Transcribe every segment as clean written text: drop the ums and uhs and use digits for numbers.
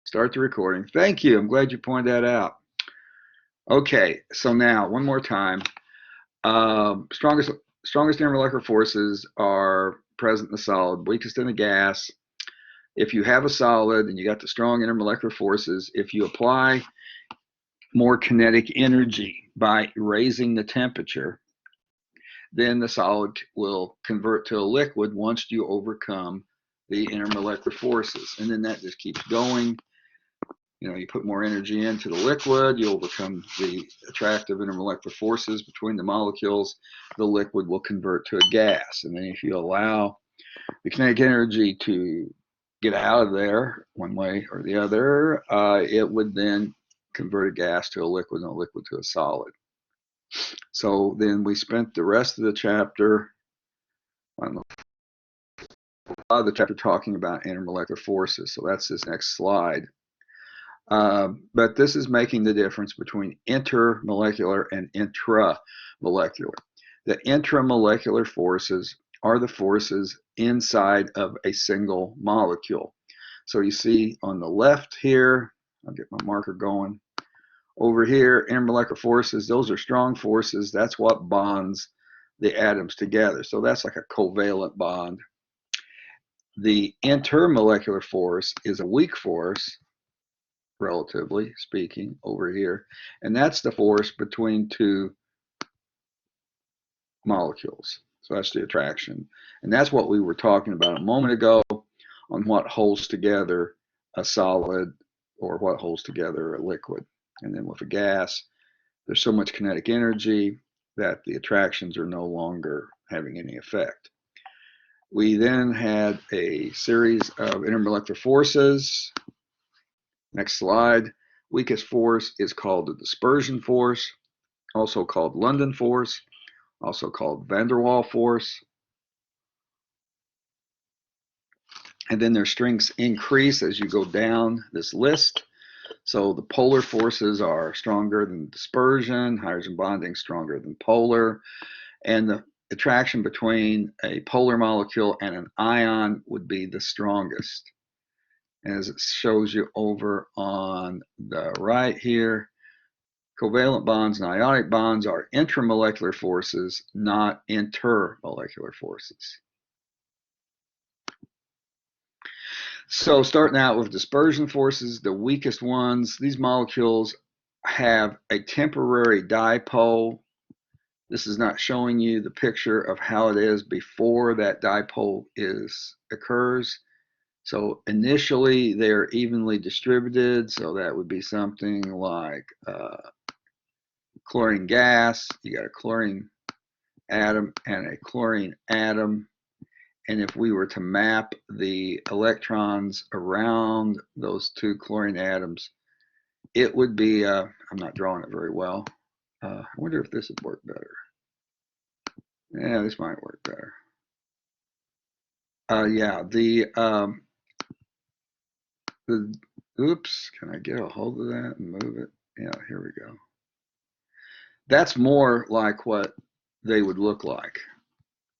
Start the recording. Thank you. I'm glad you pointed that out. Okay, so now one more time. Strongest intermolecular forces are present in the solid, weakest in the gas. If you have a solid and you got the strong intermolecular forces, if you apply more kinetic energy by raising the temperature, then the solid will convert to a liquid once you overcome the intermolecular forces. And then that just keeps going. You know, you put more energy into the liquid, you overcome the attractive intermolecular forces between the molecules, the liquid will convert to a gas. And then if you allow the kinetic energy to get out of there one way or the other, it would then convert a gas to a liquid and a liquid to a solid. So then we spent the rest of the chapter, talking about intermolecular forces. So that's this next slide. But this is making the difference between intermolecular and intramolecular. The intramolecular forces are the forces inside of a single molecule. So you see on the left here, I'll get my marker going. Over here, intermolecular forces, those are strong forces. That's what bonds the atoms together. So that's like a covalent bond. The intermolecular force is a weak force, relatively speaking, over here, and that's the force between two molecules. So that's the attraction, and that's what we were talking about a moment ago on what holds together a solid or what holds together a liquid. And then with a gas, there's so much kinetic energy that the attractions are no longer having any effect. We then had a series of intermolecular forces. Next slide. Weakest force is called the dispersion force, also called London force, also called van der Waals force. And then their strengths increase as you go down this list. So the polar forces are stronger than dispersion, hydrogen bonding stronger than polar, and the attraction between a polar molecule and an ion would be the strongest. As it shows you over on the right here, covalent bonds and ionic bonds are intramolecular forces, not intermolecular forces. So starting out with dispersion forces, the weakest ones, these molecules have a temporary dipole. This is not showing you the picture of how it is before that dipole occurs. So initially they're evenly distributed, so that would be something like chlorine gas. You got a chlorine atom and a chlorine atom, and if we were to map the electrons around those two chlorine atoms, it would be, I'm not drawing it very well. I wonder if this would work better. Yeah, this might work better. Yeah, oops, can I get a hold of that and move it? Yeah, here we go. That's more like what they would look like.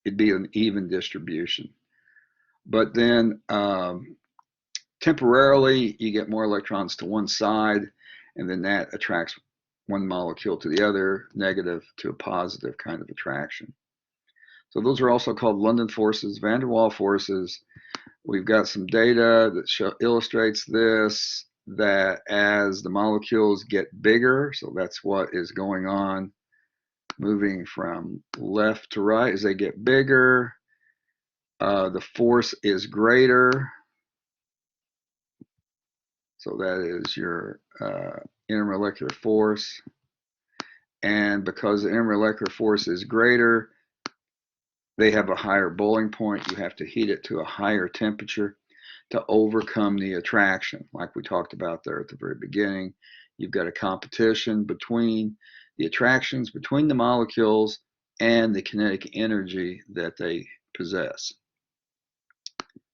It'd be an even distribution. But then temporarily, you get more electrons to one side, and then that attracts one molecule to the other, negative to a positive kind of attraction. So those are also called London forces, van der Waals forces. We've got some data that illustrates this, that as the molecules get bigger, so that's what is going on, moving from left to right, as they get bigger, the force is greater. So that is your intermolecular force. And because the intermolecular force is greater, they have a higher boiling point. You have to heat it to a higher temperature to overcome the attraction. Like we talked about there at the very beginning, you've got a competition between the attractions between the molecules and the kinetic energy that they possess.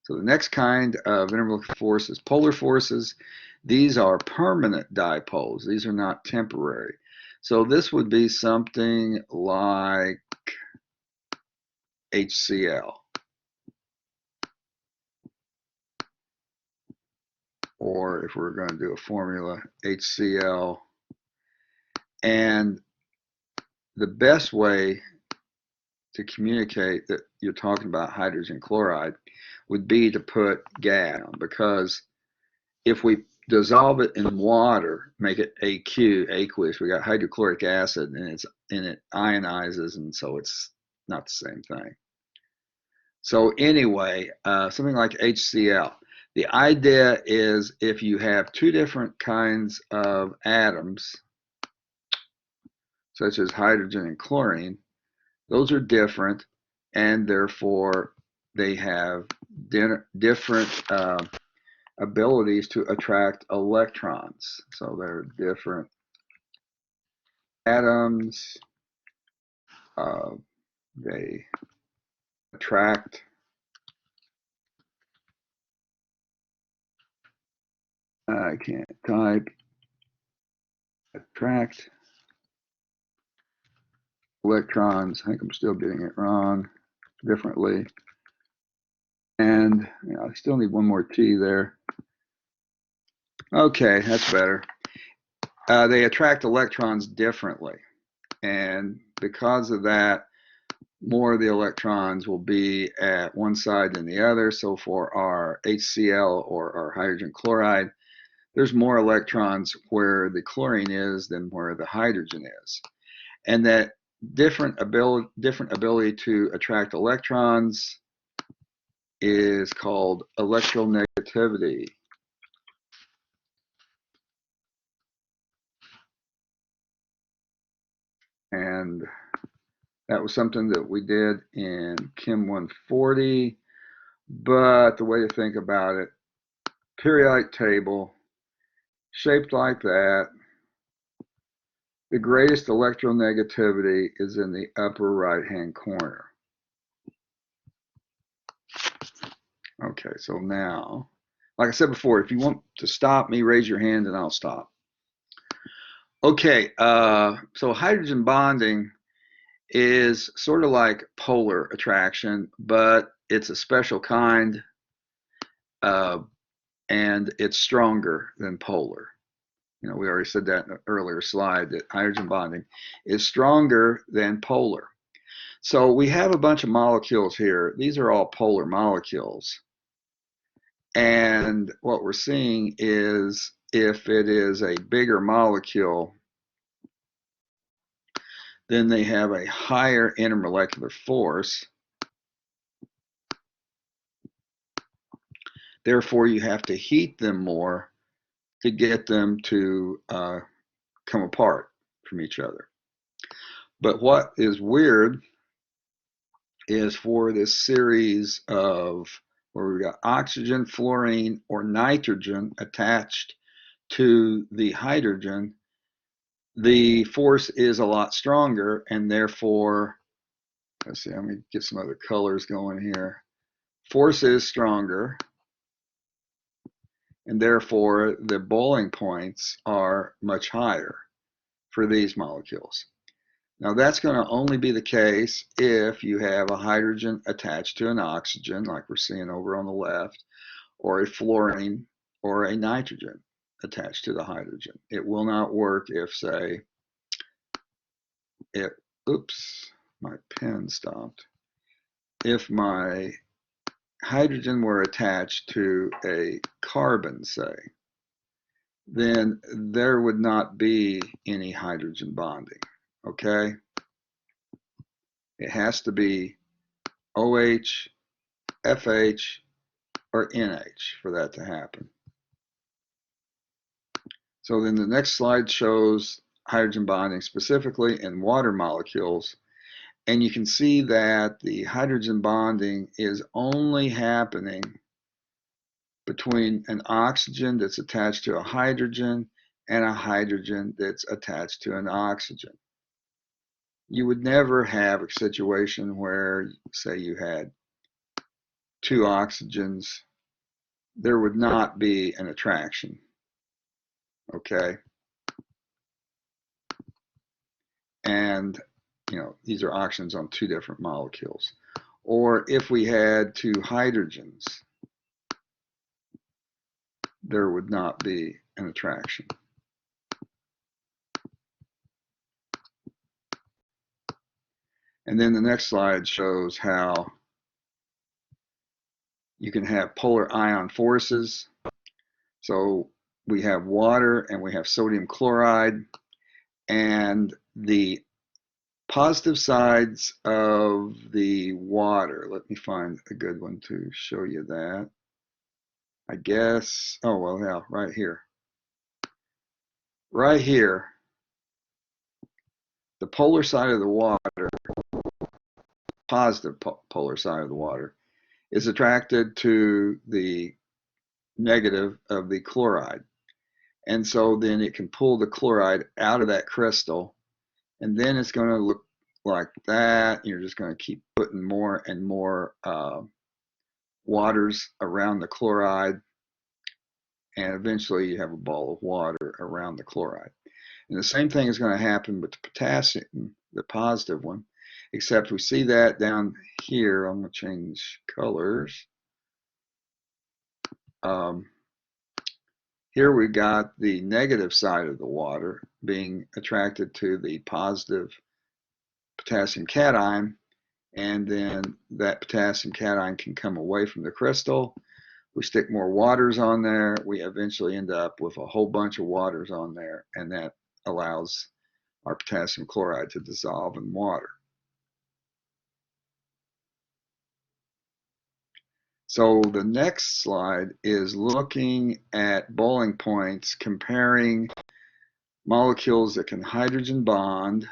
So the next kind of intermolecular force is polar forces. These are permanent dipoles. These are not temporary. So this would be something like HCl. or if we're going to do a formula, HCl. And the best way to communicate that you're talking about hydrogen chloride would be to put gas on, because if we dissolve it in water, make it aqueous, we got hydrochloric acid, and it ionizes, and so it's not the same thing. So anyway, something like HCl. The idea is if you have two different kinds of atoms, such as hydrogen and chlorine, those are different, and therefore they have different abilities to attract electrons. So they're different atoms. They attract I can't type. Attract electrons. I think I'm still getting it wrong differently. And I still need one more T there. Okay, that's better. They attract electrons differently. And because of that, more of the electrons will be at one side than the other. So for our HCl, or our hydrogen chloride, there's more electrons where the chlorine is than where the hydrogen is. And that different ability to attract electrons is called electronegativity. And that was something that we did in Chem 140. But the way to think about it, periodic table, shaped like that. The greatest electronegativity is in the upper right-hand corner. Okay, so now, like I said before, if you want to stop me, raise your hand and I'll stop. Okay, so hydrogen bonding is sort of like polar attraction, but it's a special kind, and it's stronger than polar. You know, we already said that in an earlier slide, that hydrogen bonding is stronger than polar. So we have a bunch of molecules here. These are all polar molecules. And what we're seeing is if it is a bigger molecule, then they have a higher intermolecular force. Therefore, you have to heat them more to get them to come apart from each other. But what is weird is for this series of where we've got oxygen, fluorine, or nitrogen attached to the hydrogen, the force is a lot stronger, and therefore, let's see, let me get some other colors going here. Force is stronger, and therefore the boiling points are much higher for these molecules. Now that's going to only be the case if you have a hydrogen attached to an oxygen, like we're seeing over on the left, or a fluorine or a nitrogen attached to the hydrogen. It will not work if, say, oops, my pen stopped. If my hydrogen were attached to a carbon, say, then there would not be any hydrogen bonding, okay? It has to be OH, FH, or NH for that to happen. So then the next slide shows hydrogen bonding specifically in water molecules. And you can see that the hydrogen bonding is only happening between an oxygen that's attached to a hydrogen and a hydrogen that's attached to an oxygen. You would never have a situation where, say, you had two oxygens, there would not be an attraction, okay? And, you know, these are oxygens on two different molecules. Or if we had two hydrogens, there would not be an attraction. And then the next slide shows how you can have polar ion forces. So we have water and we have sodium chloride, and the positive sides of the water, let me find a good one to show you that. I guess, oh, well, yeah, right here. Right here, the polar side of the water, positive polar side of the water, is attracted to the negative of the chloride. And so then it can pull the chloride out of that crystal, and then it's going to look like that. You're just going to keep putting more and more waters around the chloride, and eventually you have a ball of water around the chloride. And the same thing is going to happen with the potassium, the positive one, except we see that down here. I'm going to change colors. Here we got the negative side of the water being attracted to the positive potassium cation, and then that potassium cation can come away from the crystal. We stick more waters on there, we eventually end up with a whole bunch of waters on there, and that allows our potassium chloride to dissolve in water. So the next slide is looking at boiling points, comparing molecules that can hydrogen bond.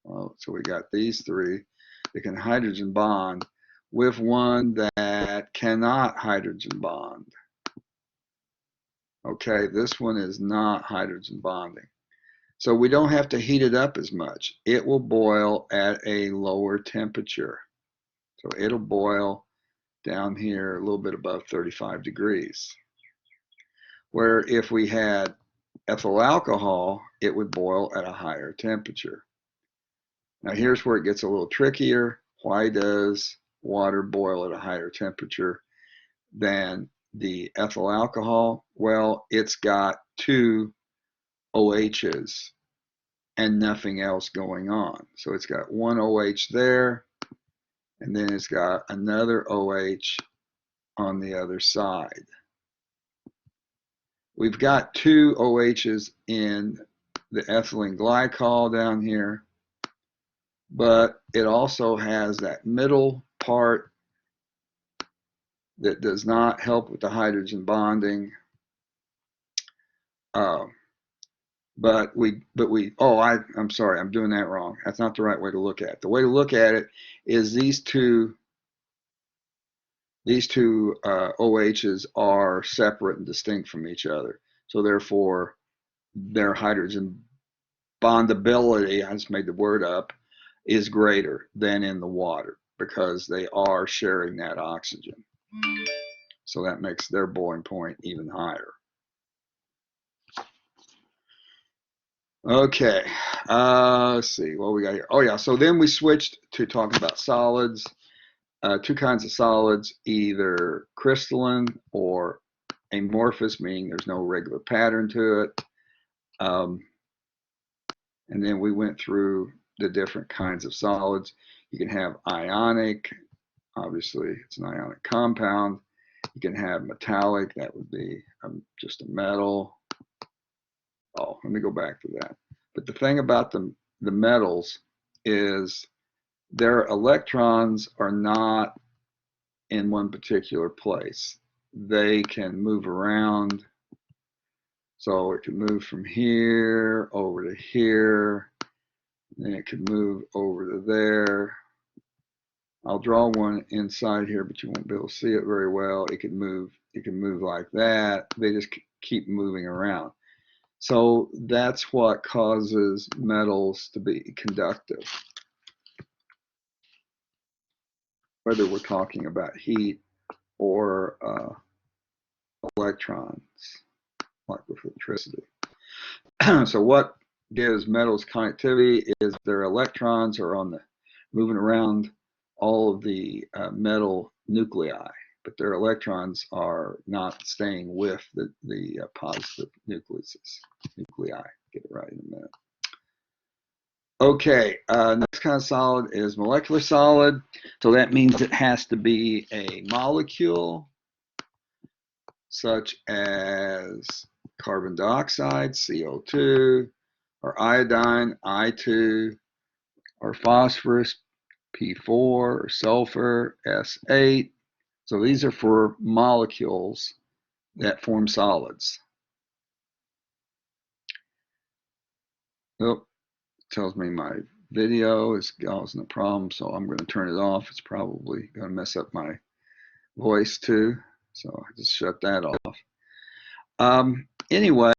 Well, so we got these three that can hydrogen bond with one that cannot hydrogen bond. Okay, this one is not hydrogen bonding. So we don't have to heat it up as much. It will boil at a lower temperature. So it'll boil down here a little bit above 35 degrees. Where if we had ethyl alcohol, it would boil at a higher temperature. Now here's where it gets a little trickier. Why does water boil at a higher temperature than the ethyl alcohol? Well, it's got two OHs and nothing else going on. So it's got one OH there, and then it's got another OH on the other side. We've got two OHs in the ethylene glycol down here, but it also has that middle part that does not help with the hydrogen bonding. I'm sorry, I'm doing that wrong. That's not the right way to look at it. The way to look at it is these two OHs are separate and distinct from each other. So therefore, their hydrogen bondability, I just made the word up, is greater than in the water because they are sharing that oxygen. So that makes their boiling point even higher. Okay, let's see what we got here. Oh yeah, so then we switched to talking about solids. Two kinds of solids, either crystalline or amorphous, meaning there's no regular pattern to it. And then we went through the different kinds of solids. You can have ionic, obviously it's an ionic compound. You can have metallic, that would be just a metal. Oh, let me go back to that. But the thing about the metals is their electrons are not in one particular place. They can move around. So it can move from here over to here, then it could move over to there. I'll draw one inside here, but you won't be able to see it very well. It can move like that. They just keep moving around. So that's what causes metals to be conductive. Whether we're talking about heat or electrons, like with electricity. So what gives metals conductivity is their electrons are moving around all of the metal nuclei. but their electrons are not staying with the positive nuclei. Get it right in a minute. Okay, next kind of solid is molecular solid. So that means it has to be a molecule, such as carbon dioxide, CO2, or iodine, I2, or phosphorus, P4, or sulfur, S8. So these are for molecules that form solids. Oh, tells me my video is causing a problem, so I'm going to turn it off. It's probably going to mess up my voice too, so I just shut that off. Anyway,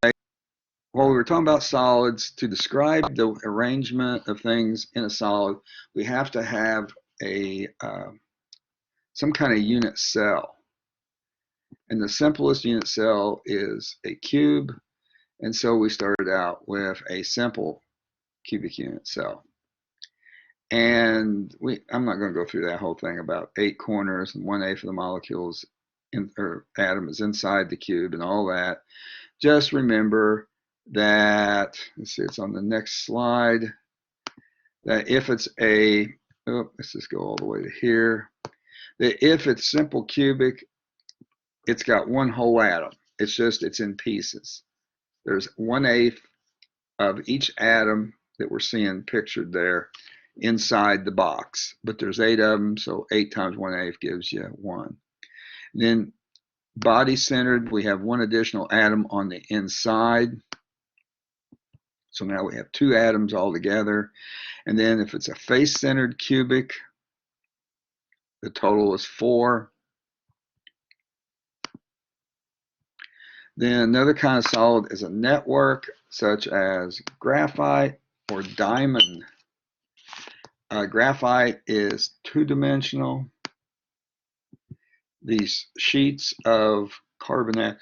while we were talking about solids, to describe the arrangement of things in a solid, we have to have a some kind of unit cell. And the simplest unit cell is a cube, and so we started out with a simple cubic unit cell. And I'm not going to go through that whole thing about 8 corners and 1/8 of the molecules or atom is inside the cube and all that. Just remember that, let's see, it's on the next slide, that if it's let's just go all the way to here, that if it's simple cubic, it's got one whole atom. It's in pieces. There's 1/8 of each atom that we're seeing pictured there inside the box, but there's 8 of them, so 8 times 1/8 gives you 1. Then body-centered, we have 1 additional atom on the inside, so now we have 2 atoms all together. And then if it's a face-centered cubic, the total is 4. Then another kind of solid is a network, such as graphite or diamond. Graphite is 2-dimensional. These sheets of carbonate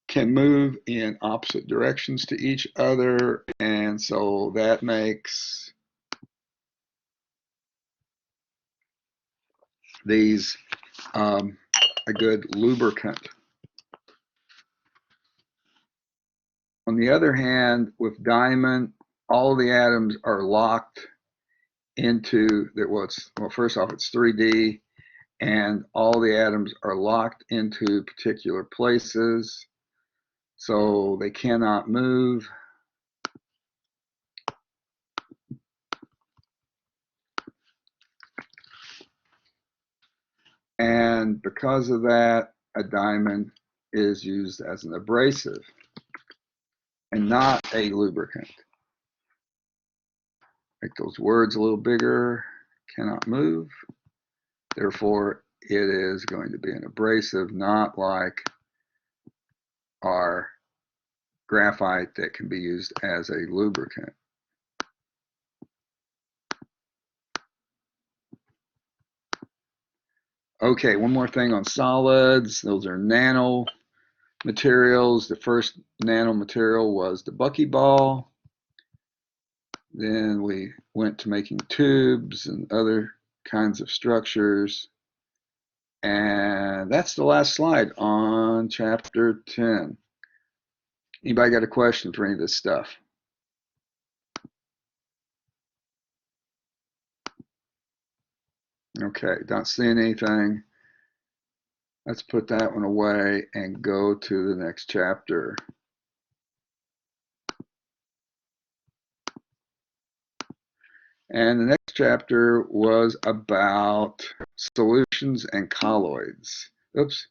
can move in opposite directions to each other, and so that makes these a good lubricant. On the other hand, with diamond, all the atoms are locked into well, first off, it's 3D, and all the atoms are locked into particular places, so they cannot move. And because of that, a diamond is used as an abrasive and not a lubricant. Make those words a little bigger. Cannot move. Therefore, it is going to be an abrasive, not like our graphite that can be used as a lubricant. Okay, one more thing on solids. Those are nano materials. The first nanomaterial was the buckyball. Then we went to making tubes and other kinds of structures. And that's the last slide on chapter 10. Anybody got a question for any of this stuff? Okay, not seeing anything. Let's put that one away and go to the next chapter. And the next chapter was about solutions and colloids. Oops.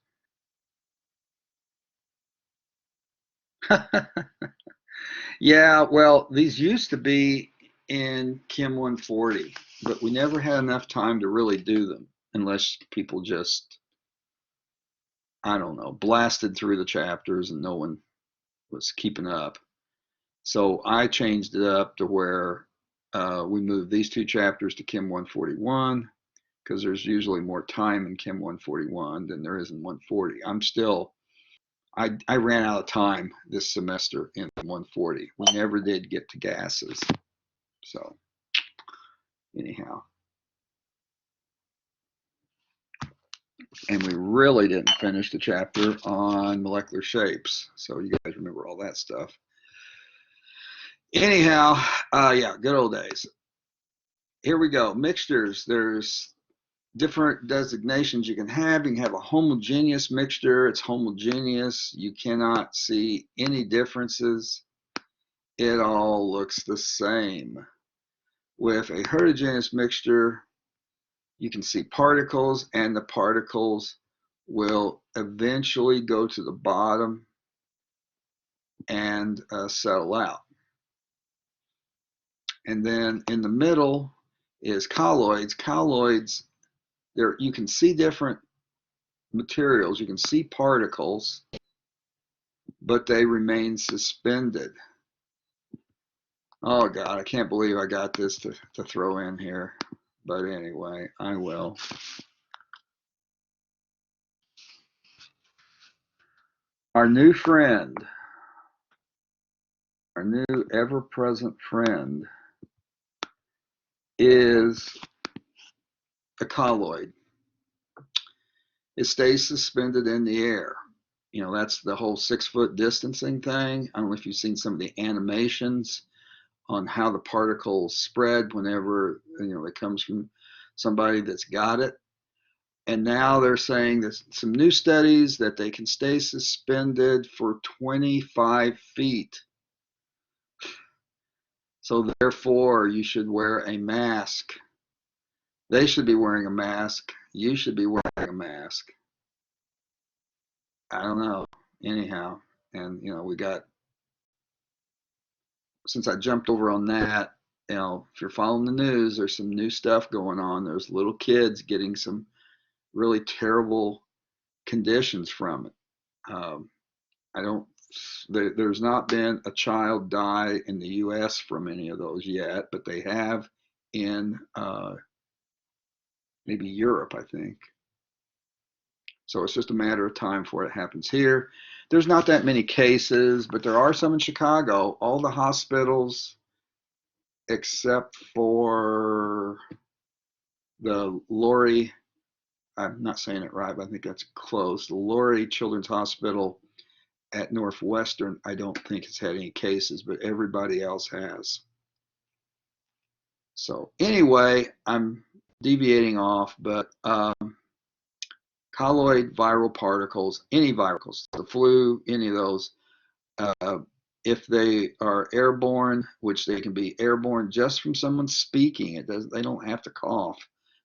Yeah, well, these used to be in Chem 140, but we never had enough time to really do them unless people just, I don't know, blasted through the chapters and no one was keeping up. So I changed it up to where we moved these 2 chapters to Chem 141 because there's usually more time in Chem 141 than there is in 140. I ran out of time this semester in 140. We never did get to gases. So anyhow. And we really didn't finish the chapter on molecular shapes. So you guys remember all that stuff. Anyhow, yeah, good old days. Here we go. Mixtures. There's different designations you can have. You can have a homogeneous mixture. It's homogeneous. You cannot see any differences. It all looks the same. With a heterogeneous mixture, you can see particles, and the particles will eventually go to the bottom and settle out. And then in the middle is colloids. Colloids, there you can see different materials. You can see particles, but they remain suspended. Oh God, I can't believe I got this to throw in here. But anyway, I will. Our new friend, our new ever-present friend is a colloid. It stays suspended in the air. You know, that's the whole 6-foot distancing thing. I don't know if you've seen some of the animations on how the particles spread whenever, you know, it comes from somebody that's got it. And now they're saying that some new studies that they can stay suspended for 25 feet. So therefore, you should wear a mask. They should be wearing a mask. You should be wearing a mask. I don't know. Anyhow, and you know, we got, since I jumped over on that, you know, if you're following the news, there's some new stuff going on. There's little kids getting some really terrible conditions from it. I don't, there's not been a child die in the U.S. from any of those yet, but they have in maybe Europe, I think. So it's just a matter of time before it happens here. There's not that many cases, but there are some in Chicago. All the hospitals, except for the Lori, I'm not saying it right, but I think that's close. The Lori Children's Hospital at Northwestern, I don't think has had any cases, but everybody else has. So anyway, I'm deviating off, but colloid viral particles, any virals, the flu, any of those, if they are airborne, which they can be airborne just from someone speaking, they don't have to cough,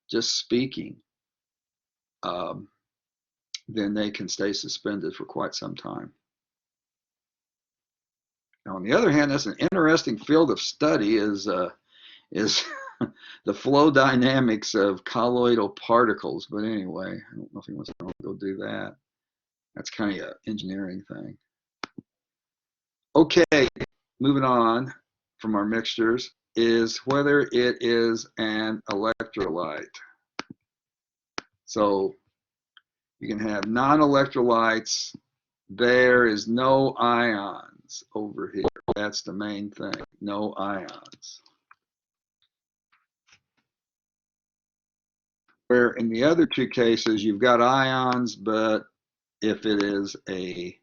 just speaking, then they can stay suspended for quite some time. Now, on the other hand, that's an interesting field of study is the flow dynamics of colloidal particles. But anyway, I don't know if he wants to go do that. That's kind of an engineering thing. Okay, moving on from our mixtures is whether it is an electrolyte. So you can have non-electrolytes. There is no ions over here. That's the main thing, no ions. Where in the other two cases, you've got ions, but if it is a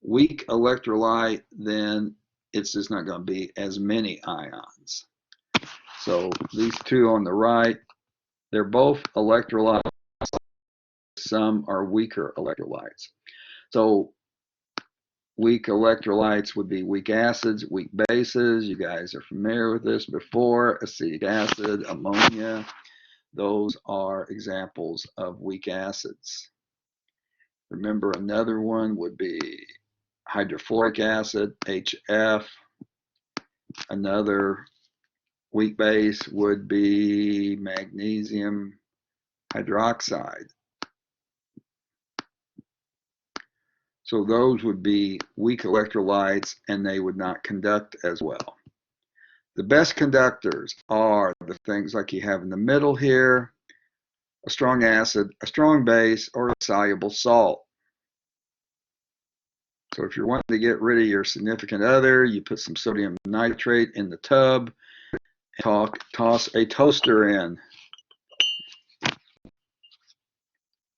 weak electrolyte, then it's just not going to be as many ions. So these two on the right, they're both electrolytes. Some are weaker electrolytes. So weak electrolytes would be weak acids, weak bases. You guys are familiar with this before. Acetic acid, ammonia. Those are examples of weak acids. Remember, another one would be hydrofluoric acid, HF. Another weak base would be magnesium hydroxide. So those would be weak electrolytes, and they would not conduct as well. The best conductors are the things like you have in the middle here, a strong acid, a strong base, or a soluble salt. So if you're wanting to get rid of your significant other, you put some sodium nitrate in the tub and toss a toaster in.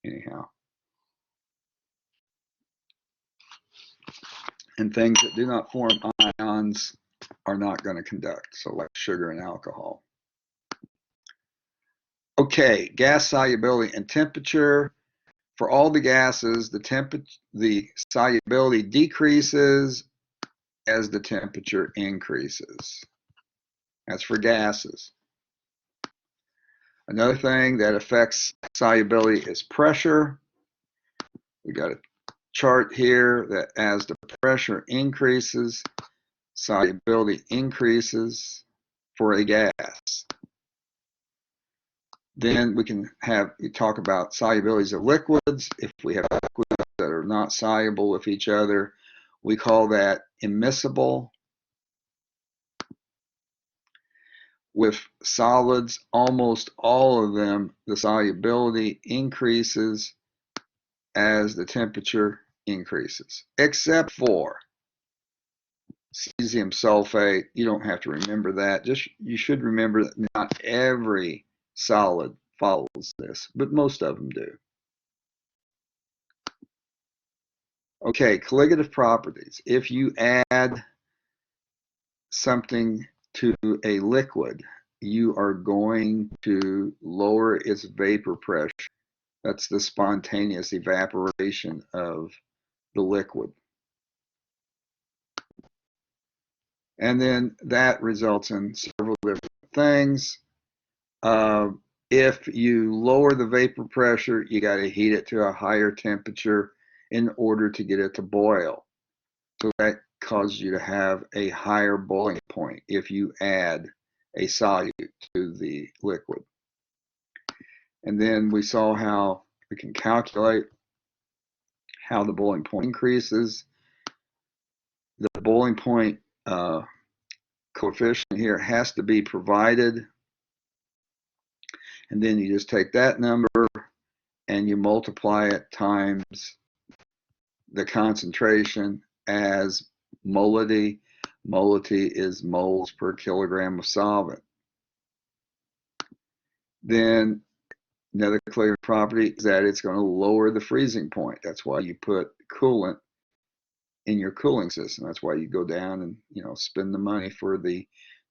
anyhow. And things that do not form ions are not going to conduct, so like sugar and alcohol. Okay, gas solubility and temperature. For all the gases, the solubility decreases as the temperature increases. That's for gases. Another thing that affects solubility is pressure. We got a chart here that as the pressure increases, solubility increases for a gas. Then we talk about solubilities of liquids. If we have liquids that are not soluble with each other, we call that immiscible. With solids, almost all of them, the solubility increases as the temperature increases, except for cesium sulfate. You don't have to remember that. You should remember that not every solid follows this, but most of them do. Okay, colligative properties. If you add something to a liquid, you are going to lower its vapor pressure. That's the spontaneous evaporation of the liquid. And then that results in several different things. If you lower the vapor pressure, you got to heat it to a higher temperature in order to get it to boil. So that causes you to have a higher boiling point if you add a solute to the liquid. And then we saw how we can calculate how the boiling point increases. The boiling point coefficient here has to be provided. And then you just take that number and you multiply it times the concentration as molality. Molality is moles per kilogram of solvent. Then another clear property is that it's going to lower the freezing point. That's why you put coolant in your cooling system. That's why you go down and spend the money for the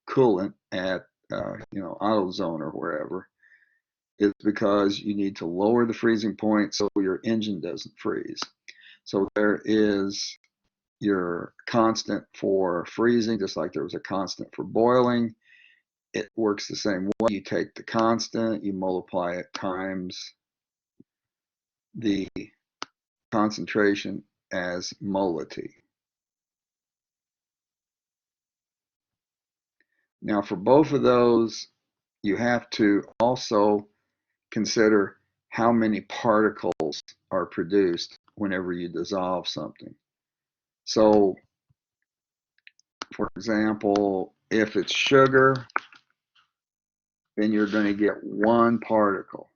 coolant at AutoZone or wherever. It's because you need to lower the freezing point so your engine doesn't freeze. So there is your constant for freezing, just like there was a constant for boiling. It works the same way. You take the constant, you multiply it times the concentration as molality. Now for both of those, you have to also consider how many particles are produced whenever you dissolve something. So, for example, if it's sugar, then you're going to get one particle.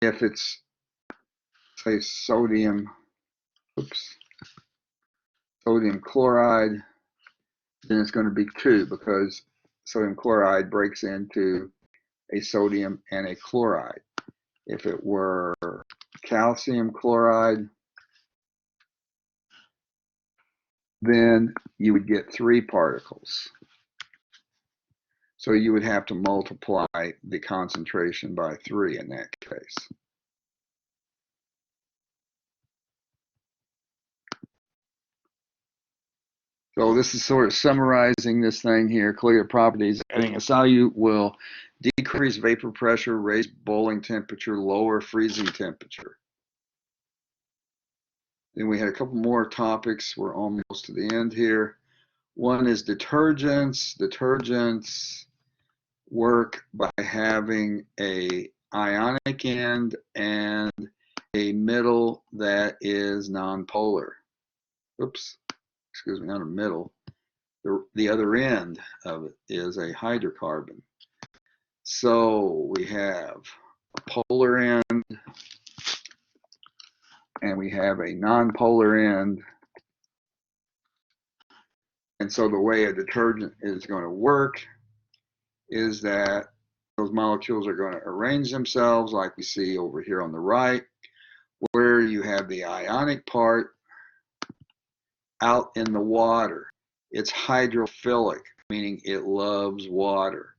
If it's, say, sodium chloride, then it's going to be two, because sodium chloride breaks into a sodium and a chloride. If it were calcium chloride, then you would get three particles. So you would have to multiply the concentration by 3 in that case. So this is sort of summarizing this thing here. Colligative properties. Adding a solute will decrease vapor pressure, raise boiling temperature, lower freezing temperature. Then we had a couple more topics. We're almost to the end here. One is detergents. Detergents work by having a ionic end and a middle that is nonpolar. Oops, excuse me, not a middle. The other end of it is a hydrocarbon. So we have a polar end and we have a nonpolar end. And so the way a detergent is going to work is that those molecules are going to arrange themselves like we see over here on the right, where you have the ionic part out in the water. It's hydrophilic, meaning it loves water.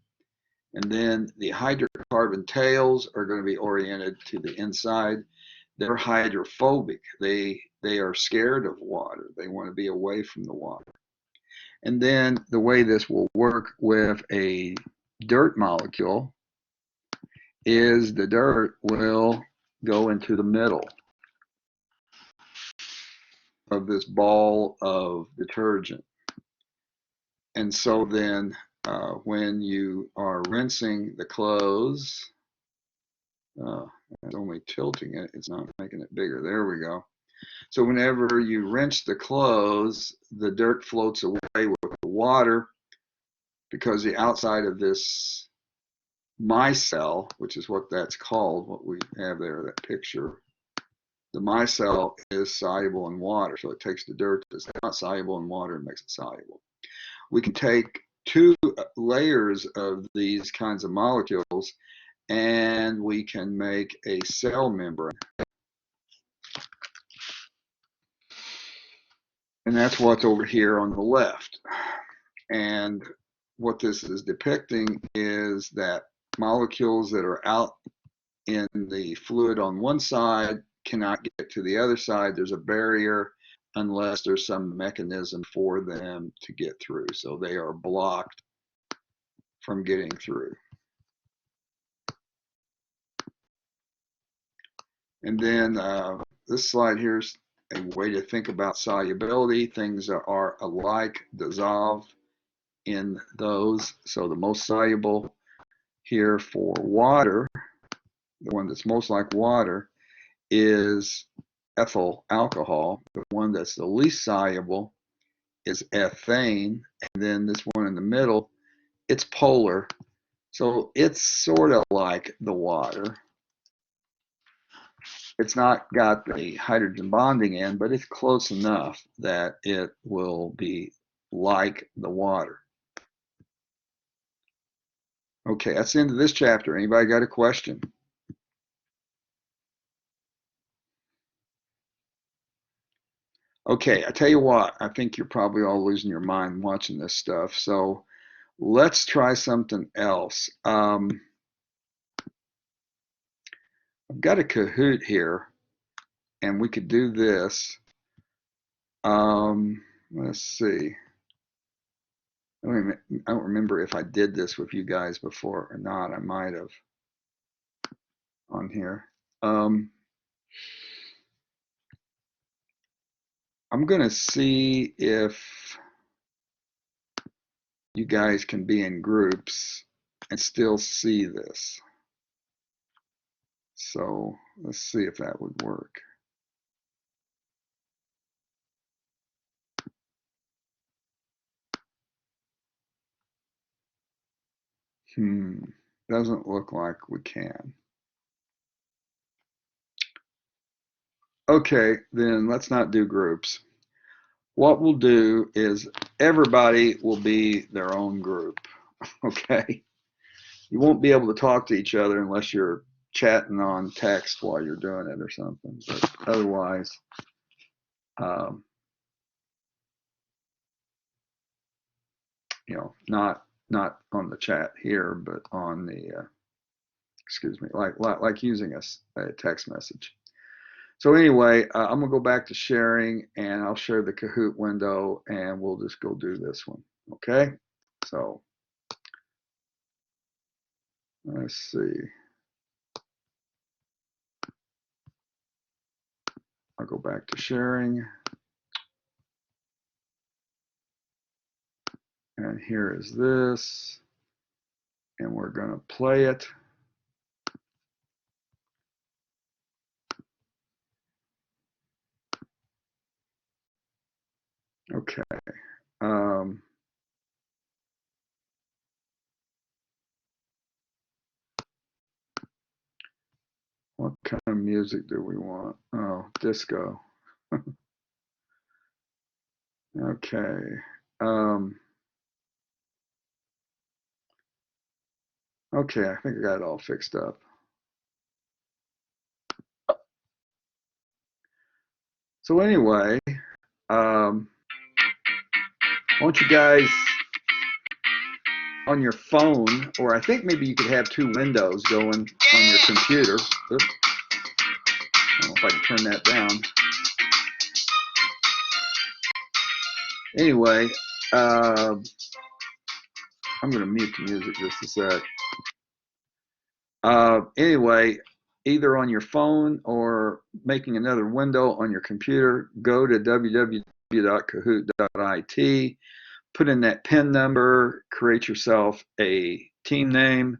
And then the hydrocarbon tails are going to be oriented to the inside. They're hydrophobic. They are scared of water. They want to be away from the water. And then the way this will work with a dirt molecule is the dirt will go into the middle of this ball of detergent. And so then when you are rinsing the clothes, it's only tilting it, it's not making it bigger. There we go. So whenever you rinse the clothes, the dirt floats away with the water because the outside of this micelle, which is what that's called, what we have there, that picture, the micelle is soluble in water. So it takes the dirt that's not soluble in water and makes it soluble. We can take 2 layers of these kinds of molecules and we can make a cell membrane. And that's what's over here on the left. And what this is depicting is that molecules that are out in the fluid on one side cannot get to the other side. There's a barrier unless there's some mechanism for them to get through. So they are blocked from getting through. And then this slide here is a way to think about solubility. Things that are alike dissolve in those. So the most soluble here for water, the one that's most like water, is ethyl alcohol. The one that's the least soluble is ethane. And then this one in the middle, it's polar. So it's sort of like the water. It's not got the hydrogen bonding in, but it's close enough that it will be like the water. Okay, that's the end of this chapter. Anybody got a question? Okay, I tell you what, I think you're probably all losing your mind watching this stuff. So let's try something else. I've got a Kahoot here, and we could do this. Let's see. I don't remember if I did this with you guys before or not. I might have on here. I'm going to see if you guys can be in groups and still see this. So let's see if that would work. Doesn't look like we can. Okay, then let's not do groups. What we'll do is everybody will be their own group, okay? You won't be able to talk to each other unless you're chatting on text while you're doing it or something, but otherwise, you know, not on the chat here, but on the, excuse me, like using a text message. So anyway, I'm gonna go back to sharing, and I'll share the Kahoot window, and we'll just go do this one. Okay. So let's see. I'll go back to sharing, and here is this, and we're gonna play it. Okay. What kind of music do we want? Oh, disco. Okay. Okay, I think I got it all fixed up. So anyway, why don't you guys on your phone, or I think maybe you could have two windows going on your computer. Oops. I don't know if I can turn that down. Anyway, I'm going to mute the music just a sec. Anyway, either on your phone or making another window on your computer, go to www.kahoot.it, put in that PIN number, create yourself a team name.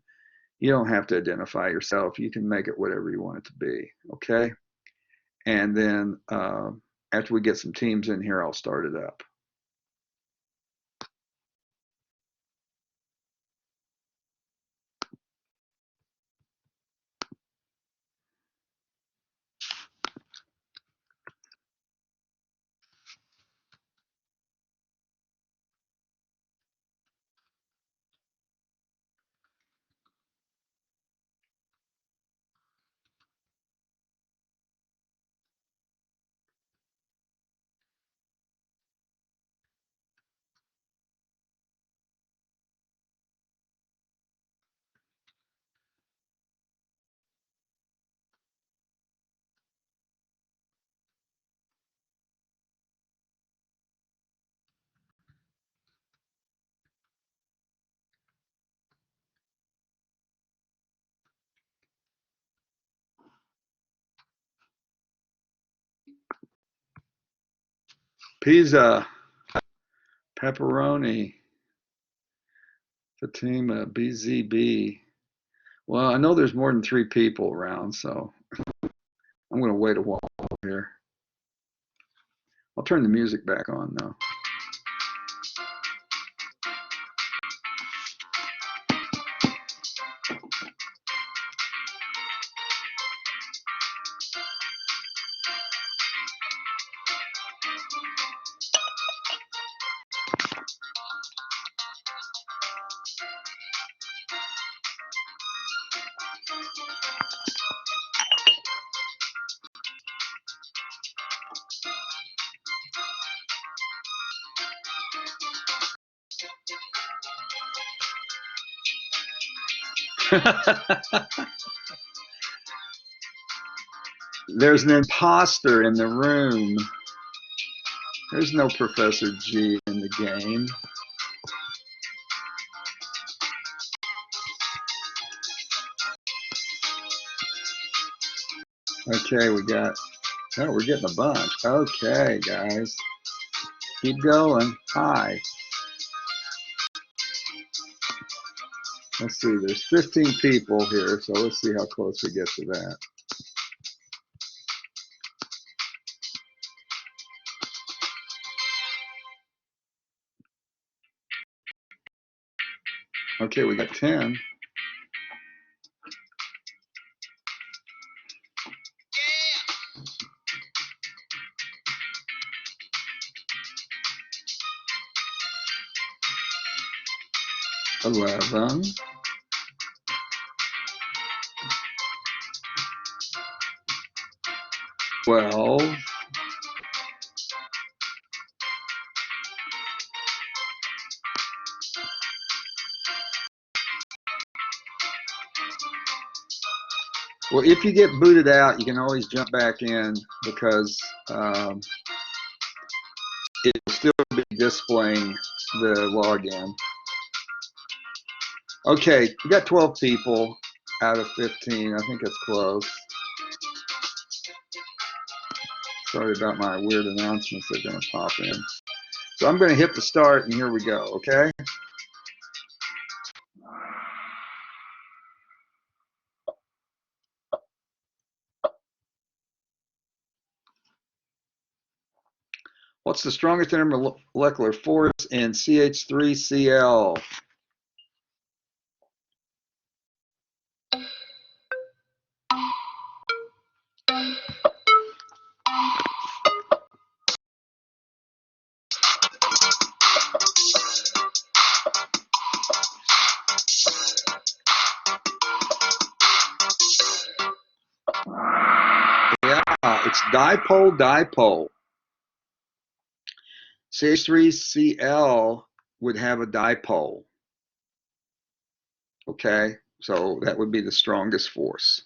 You don't have to identify yourself. You can make it whatever you want it to be, okay? And then after we get some teams in here, I'll start it up. Pizza, pepperoni, Fatima, BZB. Well, I know there's more than 3 people around, so I'm going to wait a while here. I'll turn the music back on now. There's an imposter in the room. There's no Professor G in the game. Okay, we're getting a bunch. Okay, guys. Keep going. Hi. Let's see, there's 15 people here, so let's see how close we get to that. Okay, we got 10. Yeah. 11. 12. Well, if you get booted out, you can always jump back in because it will still be displaying the login. Okay, we got 12 people out of 15. I think it's close. Sorry about my weird announcements that are going to pop in. So I'm going to hit the start, and here we go, okay? What's the strongest intermolecular force in CH3Cl? it's dipole. CH3Cl would have a dipole. Okay, so that would be the strongest force.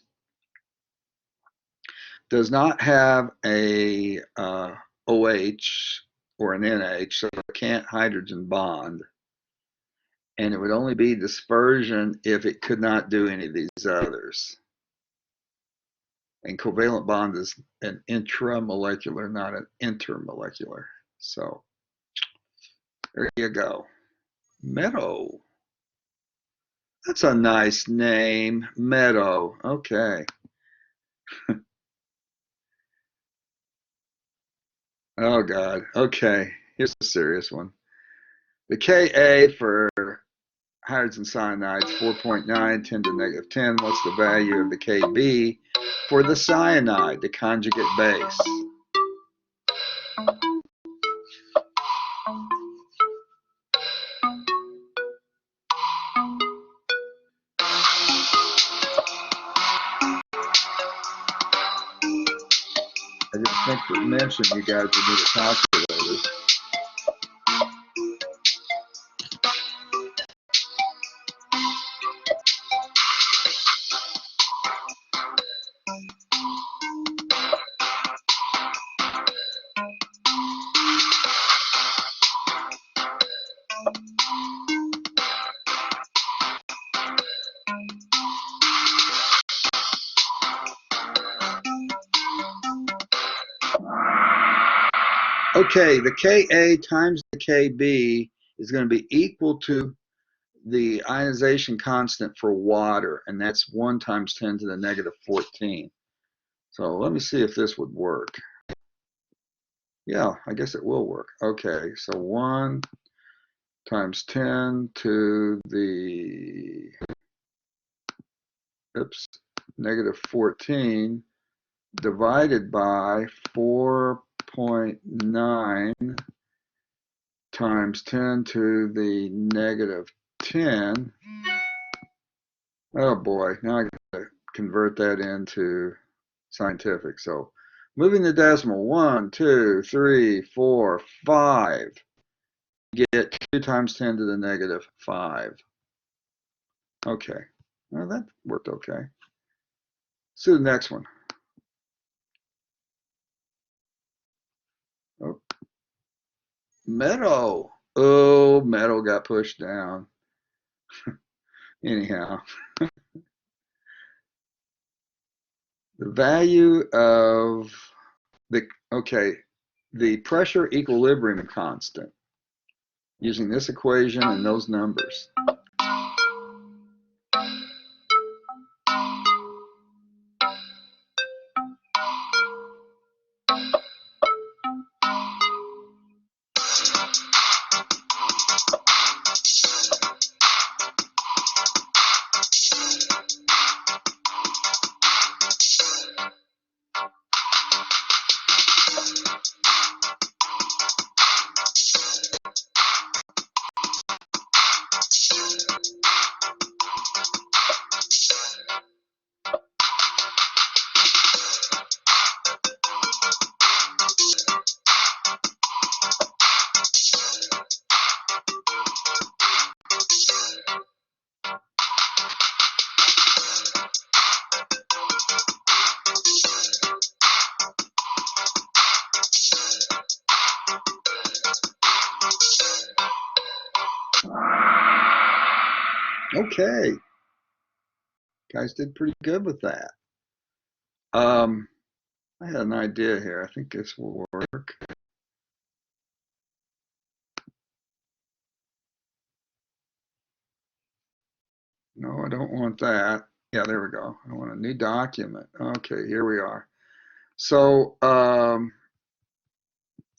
Does not have a OH or an NH, so it can't hydrogen bond. And it would only be dispersion if it could not do any of these others. And covalent bond is an intramolecular, not an intermolecular. So there you go. Meadow. That's a nice name. Meadow. Okay. Oh, God. Okay. Here's a serious one. The Ka for hydrogen cyanide is 4.9, 10 to the negative 10. What's the value of the Kb for the cyanide, the conjugate base? I didn't think to mention you guys would need a calculator. Okay, the Ka times the Kb is going to be equal to the ionization constant for water, and that's 1 times 10 to the negative 14. So let me see if this would work. Yeah, I guess it will work. Okay, so 1 times 10 to the negative 14 divided by 4.9 times 10 to the negative 10. Oh boy, now I gotta convert that into scientific. So moving the decimal, 1, 2, 3, 4, 5. You get 2 times 10 to the negative 5. Okay, well that worked okay. Let's do the next one. Oh, metal. Oh, metal got pushed down. Anyhow, the value of the pressure equilibrium constant using this equation and those numbers. Okay, guys did pretty good with that. I had an idea here. I think this will work. No, I don't want that. Yeah, there we go. I want a new document. Okay, here we are. So, and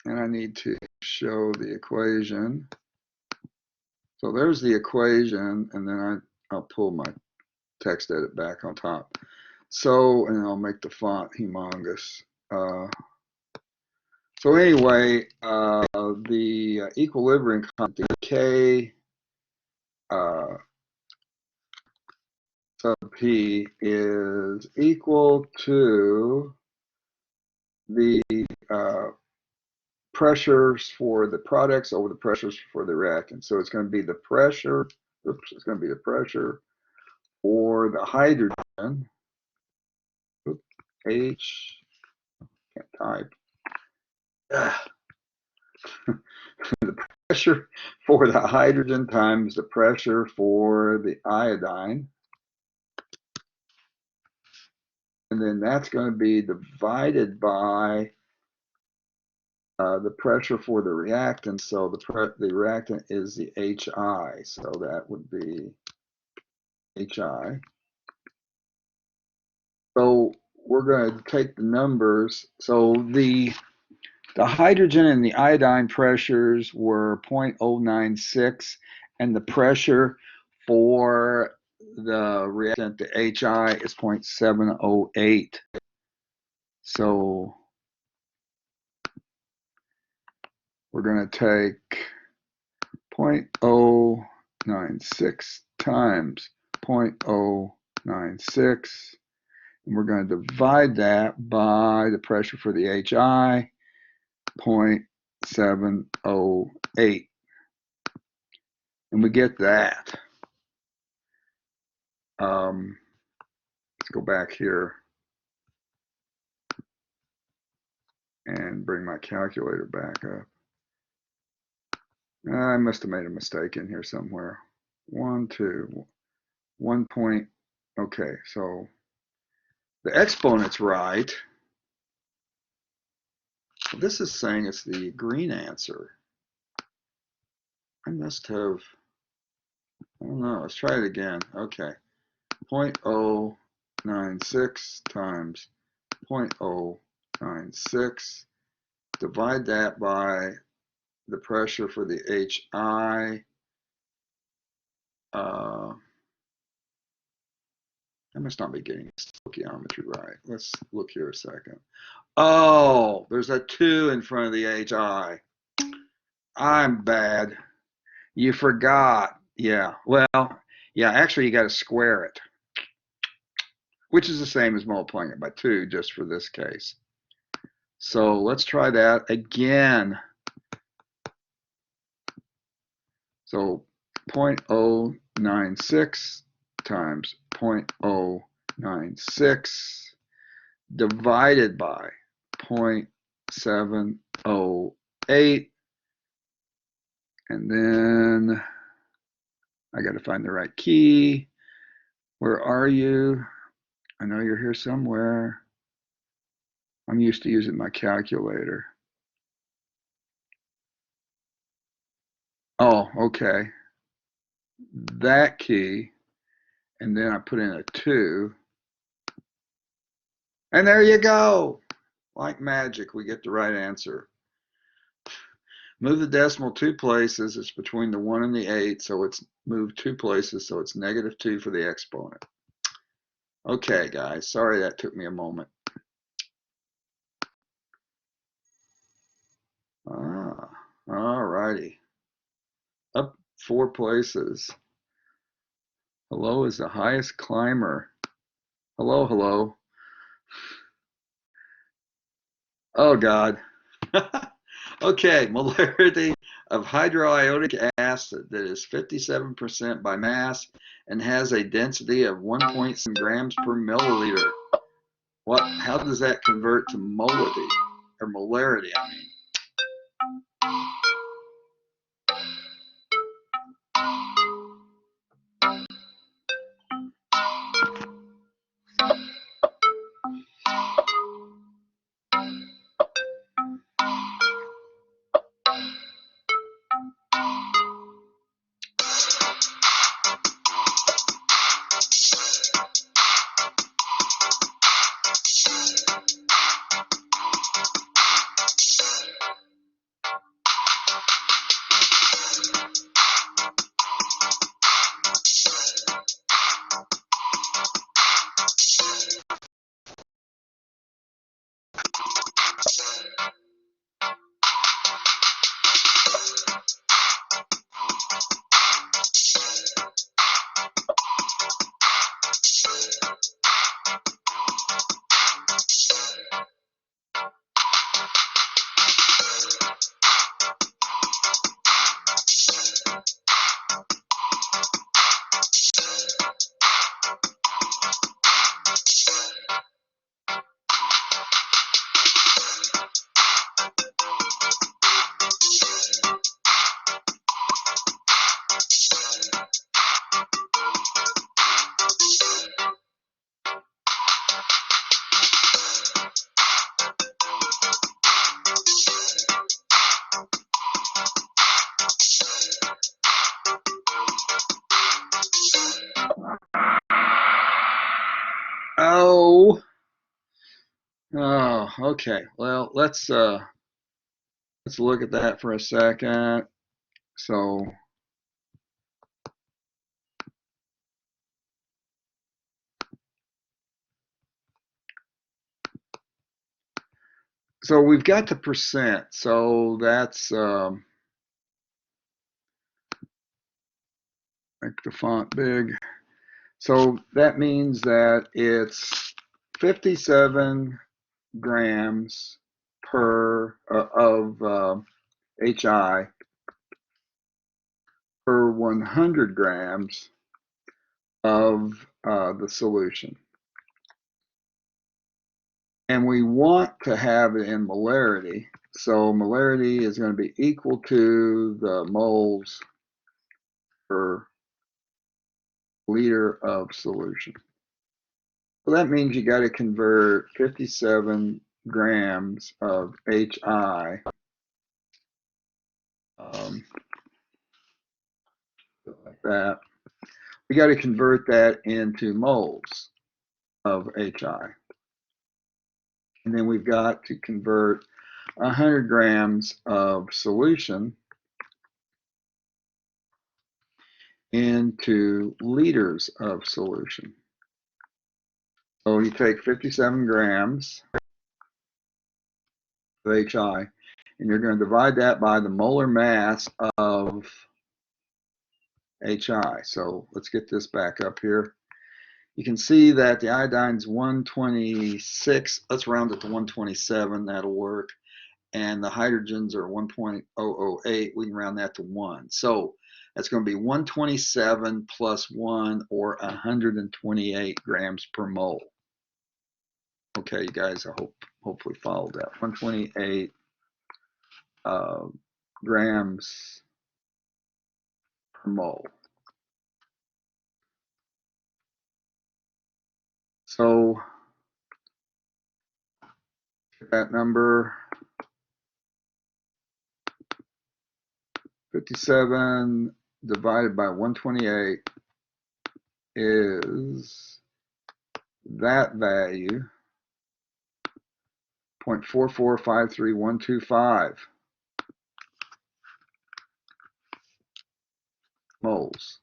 I need to show the equation. So there's the equation, and then I'll pull my text edit back on top. So, and I'll make the font humongous. So anyway, the equilibrium constant K sub P is equal to the pressures for the products over the pressures for the reactant. So it's going to be the pressure, oops, it's going to be the pressure for the hydrogen, oops, H, can't type, the pressure for the hydrogen times the pressure for the iodine. And then that's going to be divided by the pressure for the reactant. So the reactant is the HI. So that would be HI. So we're going to take the numbers. So the hydrogen and the iodine pressures were 0.096, and the pressure for the reactant, the HI, is 0.708. So we're going to take 0.096 times 0.096, and we're going to divide that by the pressure for the HI, 0.708. And we get that. Let's go back here and bring my calculator back up. I must have made a mistake in here somewhere. 1 point. Okay, so the exponent's right. This is saying it's the green answer. I must have, I don't know, let's try it again. Okay, 0.096 times 0.096, divide that by the pressure for the HI. I must not be getting stoichiometry right. Let's look here a second. Oh, there's a 2 in front of the HI. I'm bad. You forgot. Yeah, well, yeah, actually you got to square it, which is the same as multiplying it by 2 just for this case. So let's try that again. So 0.096 times 0.096 divided by 0.708, and then I got to find the right key. Where are you? I know you're here somewhere. I'm used to using my calculator. Oh, okay. That key, and then I put in a 2, and there you go. Like magic, we get the right answer. Move the decimal 2 places. It's between the 1 and the 8, so it's moved 2 places, so it's -2 for the exponent. Okay, guys, sorry that took me a moment. All righty. Up 4 places. Hello is the highest climber. Hello, hello. Oh, God. Okay, molarity of hydroiodic acid that is 57% by mass and has a density of 1.7 grams per milliliter. How does that convert to molarity, or molarity, I mean? Okay, well, let's look at that for a second. So we've got the percent. So that's make the font big. So that means that it's 57 grams per of HI per 100 grams of the solution. And we want to have it in molarity. So molarity is going to be equal to the moles per liter of solution. So that means you got to convert 57 grams of HI like that. We got to convert that into moles of HI. And then we've got to convert 100 grams of solution into liters of solution. So you take 57 grams of HI, and you're going to divide that by the molar mass of HI. So let's get this back up here. You can see that the iodine's 126. Let's round it to 127. That'll work. And the hydrogens are 1.008. We can round that to 1. So that's going to be 127 plus 1, or 128 grams per mole. Okay, you guys, I hopefully followed that. 128 grams per mole. So that number, 57 divided by 128 is that value, 0.4453125 moles.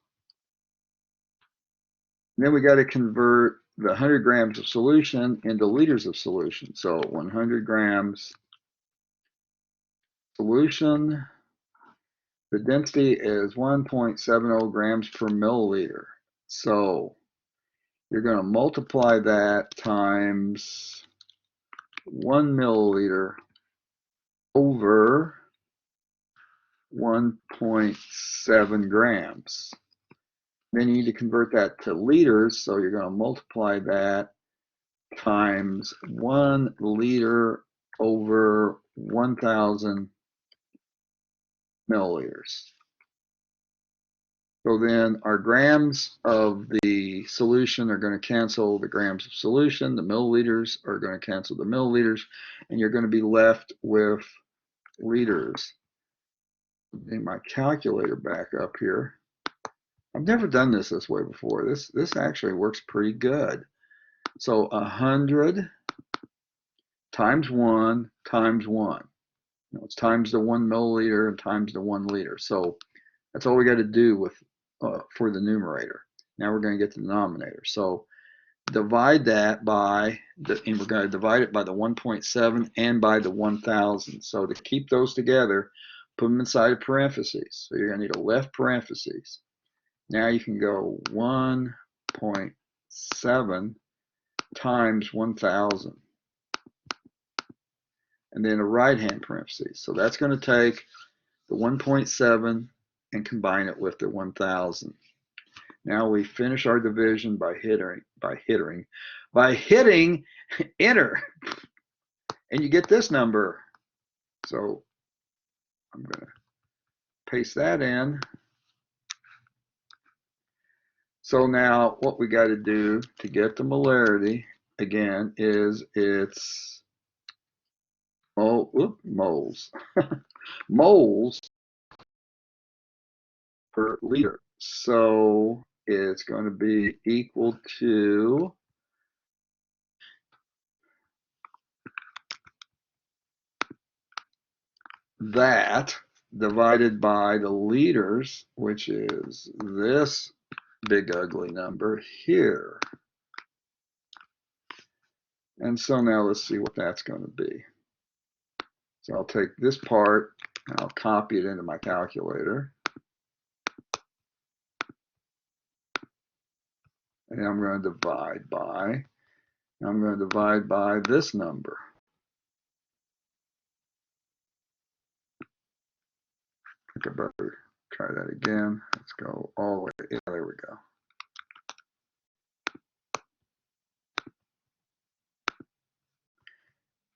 And then we got to convert the 100 grams of solution into liters of solution. So 100 grams solution, the density is 1.70 grams per milliliter. So you're going to multiply that times 1 milliliter over 1.7 grams. Then you need to convert that to liters, so you're going to multiply that times 1 liter over 1,000 milliliters. So then our grams of the solution are going to cancel the grams of solution, the milliliters are going to cancel the milliliters, and you're going to be left with liters. Get my calculator back up here. I've never done this way before. This actually works pretty good. So 100 times 1 times 1. It's times the 1 milliliter and times the 1 liter. So that's all we got to do with for the numerator. Now we're going to get the denominator. So divide that by, and we're going to divide it by the 1.7 and by the 1,000. So to keep those together, put them inside of parentheses. So you're going to need a left parentheses. Now you can go 1.7 times 1,000. And then a right-hand parentheses. So that's going to take the 1.7 and combine it with the 1,000. Now we finish our division by hitting enter, and you get this number. So I'm going to paste that in. So now what we got to do to get the molarity again is it's moles moles per liter. So it's going to be equal to that divided by the liters, which is this big ugly number here. And so now let's see what that's going to be. So I'll take this part and I'll copy it into my calculator. And I'm going to divide by, I'm going to divide by this number. I think I better try that again. Let's go all the way. Yeah, there we go.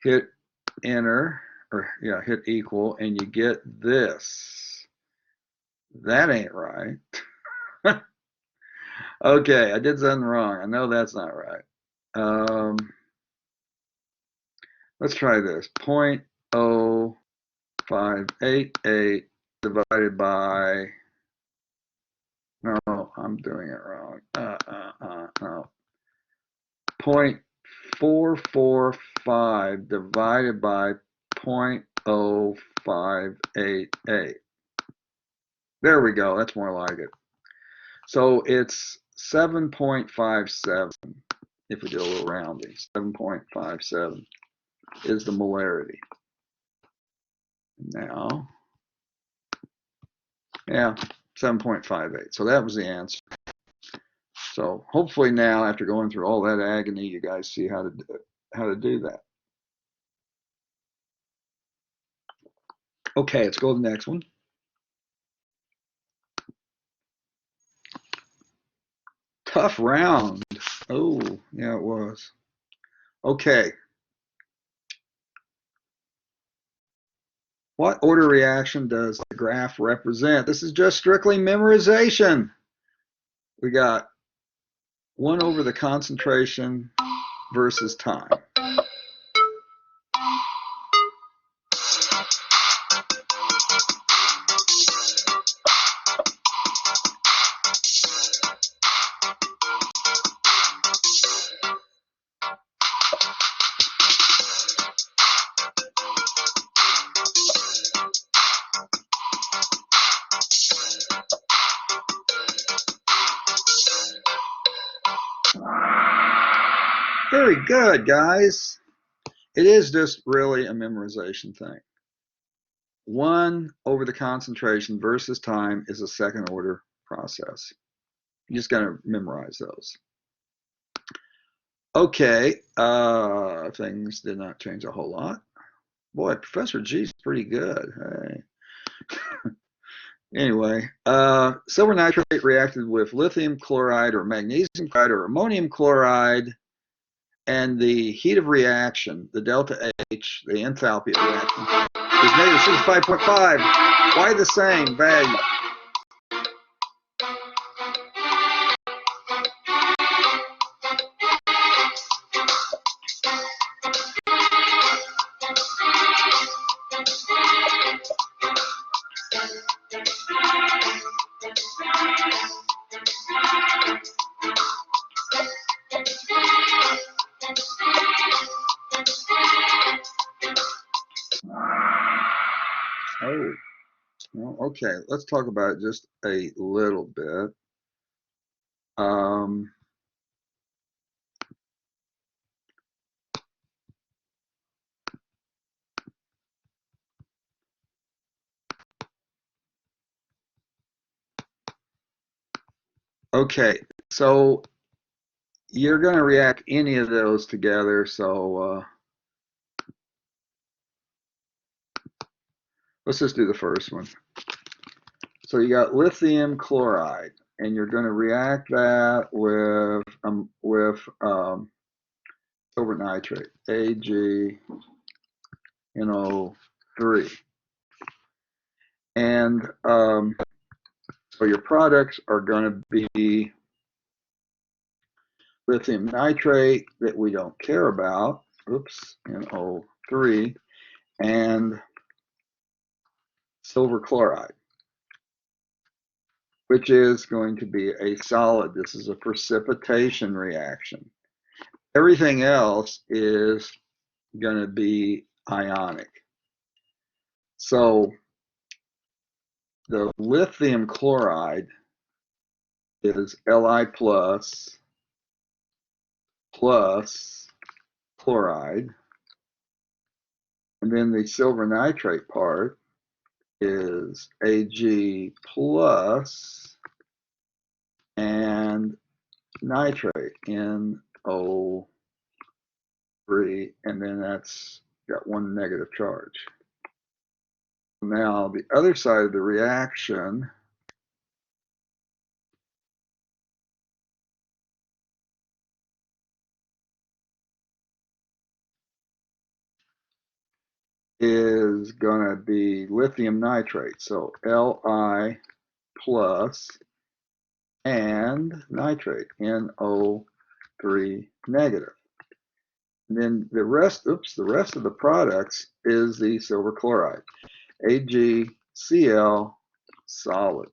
Hit enter, or yeah, hit equal, and you get this. That ain't right. Okay, I did something wrong. I know that's not right. Let's try this. 0.0588 divided by, no, I'm doing it wrong. No. 0.445 divided by 0.0588. There we go. That's more like it. So it's 7.57 if we do a little rounding. 7.57 is the molarity. Now, yeah, 7.58. So that was the answer. So hopefully now, after going through all that agony, you guys see how to do that. Okay, let's go to the next one. Tough round. Oh, yeah, it was. Okay. What order reaction does the graph represent? This is just strictly memorization. We got 1 over the concentration versus time. Very good, guys. It is just really a memorization thing. 1 over the concentration versus time is a second order process. You just got to memorize those. Okay, things did not change a whole lot. Boy, Professor G's pretty good. Hey. Anyway, silver nitrate reacted with lithium chloride or magnesium chloride or ammonium chloride, and the heat of reaction, the delta H, the enthalpy of reaction, is negative 65.5. Why the same value? Oh, well, okay. Let's talk about it just a little bit. Okay, so you're going to react any of those together. So let's just do the first one. So you got lithium chloride, and you're going to react that with silver nitrate, AgNO3, and so your products are going to be lithium nitrate that we don't care about, oops, NO3, and silver chloride, which is going to be a solid. This is a precipitation reaction. Everything else is going to be ionic. So the lithium chloride is Li plus chloride, and then the silver nitrate part is Ag plus and nitrate, NO3, and then that's got one negative charge. Now the other side of the reaction is going to be lithium nitrate. So Li plus and nitrate, NO3 negative. And then the rest of the products is the silver chloride, AgCl solid.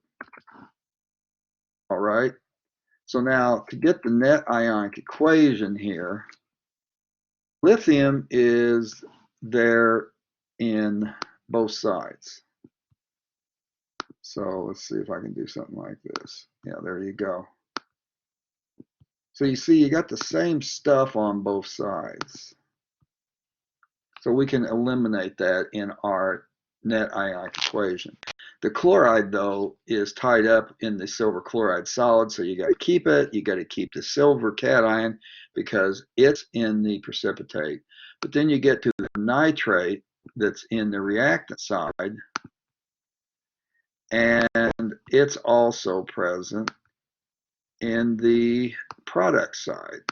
All right. So now to get the net ionic equation here, lithium is there in both sides. So let's see if I can do something like this. Yeah, there you go. So you see, you got the same stuff on both sides. So we can eliminate that in our net ionic equation. The chloride, though, is tied up in the silver chloride solid, so you got to keep it. You got to keep the silver cation because it's in the precipitate. But then you get to the nitrate that's in the reactant side, and it's also present in the product side.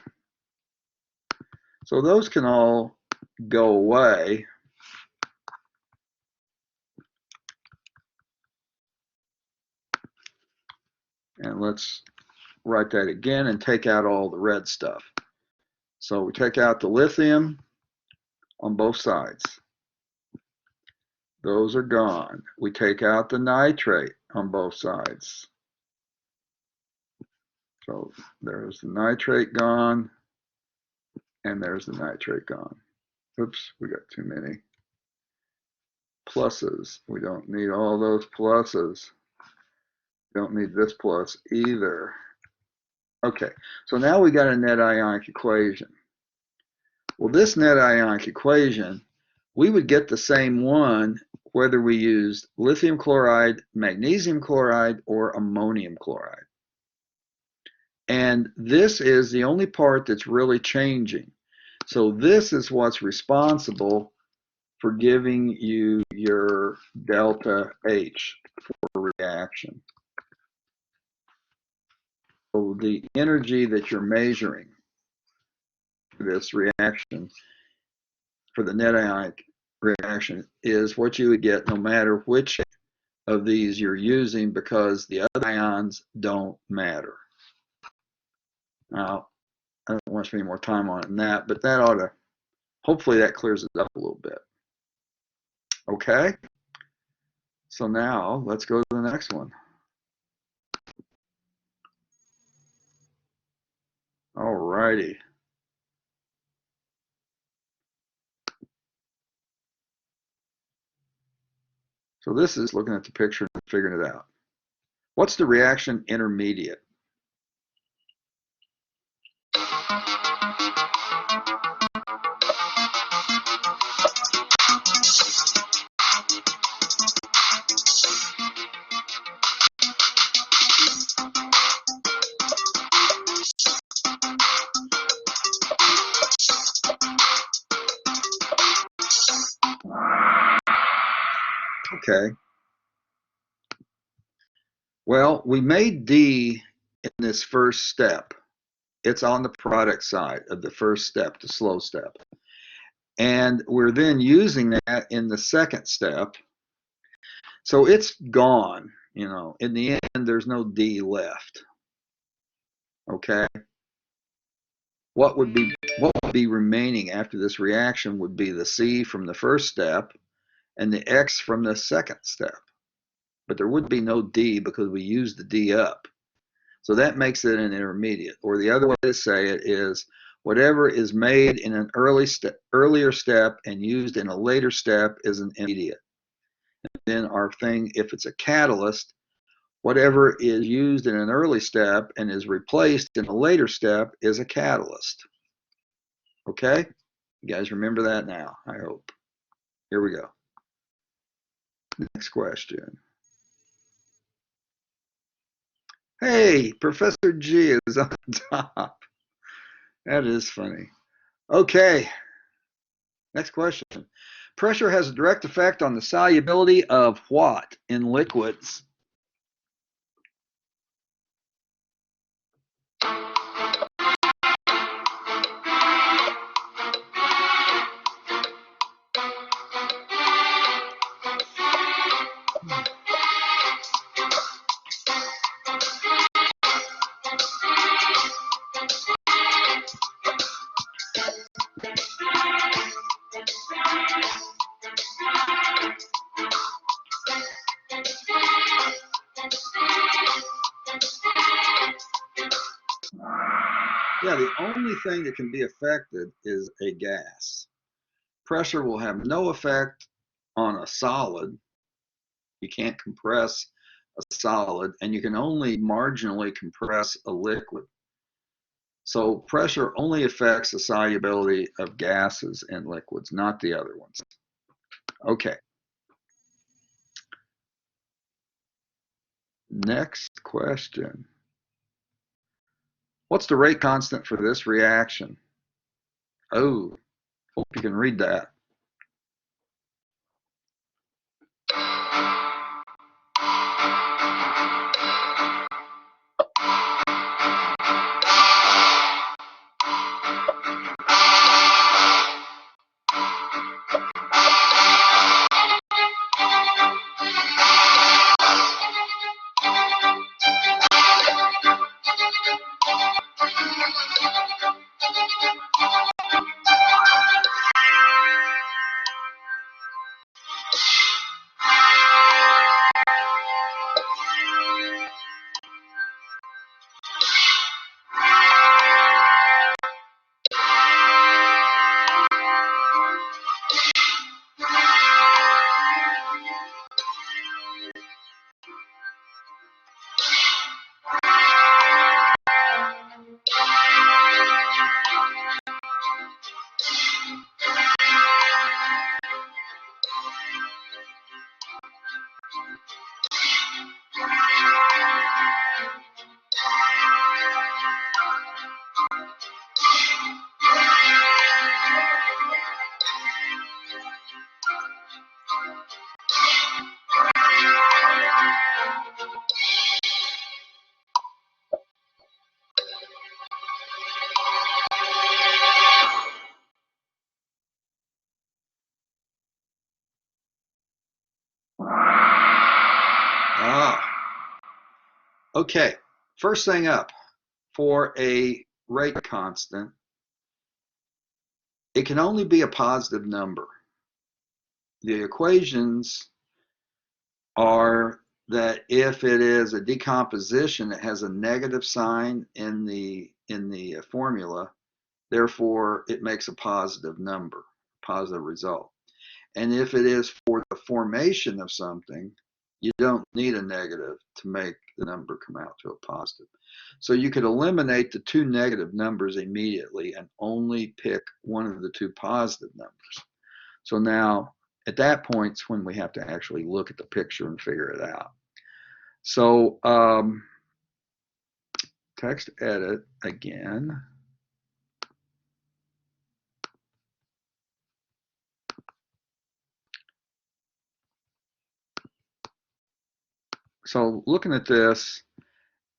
So those can all go away. And let's write that again and take out all the red stuff. So we take out the lithium on both sides. Those are gone. We take out the nitrate on both sides. So there's the nitrate gone, and there's the nitrate gone. Oops, we got too many pluses. We don't need all those pluses. Don't need this plus either. Okay, so now we got a net ionic equation. Well, this net ionic equation, we would get the same one whether we used lithium chloride, magnesium chloride, or ammonium chloride. And this is the only part that's really changing. So this is what's responsible for giving you your delta H for reaction. So the energy that you're measuring for this reaction, for the net ionic reaction, is what you would get no matter which of these you're using, because the other ions don't matter. Now, I don't want to spend any more time on it than that, but that ought to, hopefully that clears it up a little bit. Okay, so now let's go to the next one. All righty. So this is looking at the picture and figuring it out. What's the reaction intermediate? Okay. Well, we made D in this first step. It's on the product side of the first step, the slow step. And we're then using that in the second step. So it's gone, you know. In the end, there's no D left. Okay. What would be remaining after this reaction would be the C from the first step and the X from the second step. But there would be no D because we used the D up. So that makes it an intermediate. Or the other way to say it is whatever is made in an earlier step and used in a later step is an intermediate. then our thing, if it's a catalyst, whatever is used in an early step and is replaced in a later step is a catalyst. Okay? You guys remember that now, I hope. Here we go. Next question. Hey, Professor G is on top. That is funny. Okay. Next question. Pressure has a direct effect on the solubility of what in liquids? Yeah, the only thing that can be affected is a gas. Pressure will have no effect on a solid. You can't compress a solid, and you can only marginally compress a liquid. So pressure only affects the solubility of gases and liquids, not the other ones. Okay. Next question. What's the rate constant for this reaction? Oh, hope you can read that. Okay, first thing up, for a rate constant, it can only be a positive number. The equations are that if it is a decomposition, it has a negative sign in the formula, therefore it makes a positive number, positive result. And if it is for the formation of something, you don't need a negative to make the number come out to a positive. So you could eliminate the two negative numbers immediately and only pick one of the two positive numbers. So now at that point is when we have to actually look at the picture and figure it out. So text edit again. So looking at this,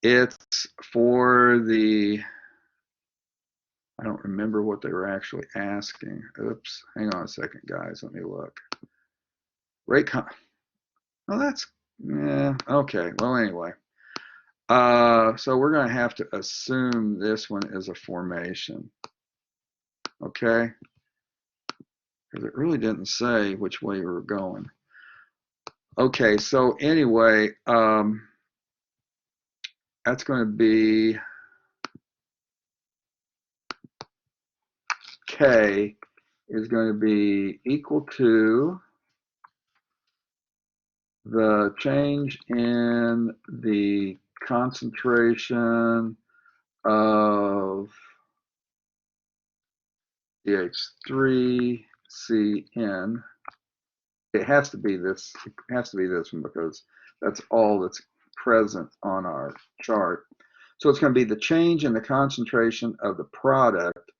it's for the, I don't remember what they were actually asking. Oops, hang on a second, guys. Let me look. Rate con, well, that's, yeah, okay. Well, anyway. So we're going to have to assume this one is a formation. Okay? Because it really didn't say which way we were going. Okay, so anyway, that's going to be K is going to be equal to the change in the concentration of CH3CN. It has to be this. It has to be this one because that's all that's present on our chart. So it's going to be the change in the concentration of the product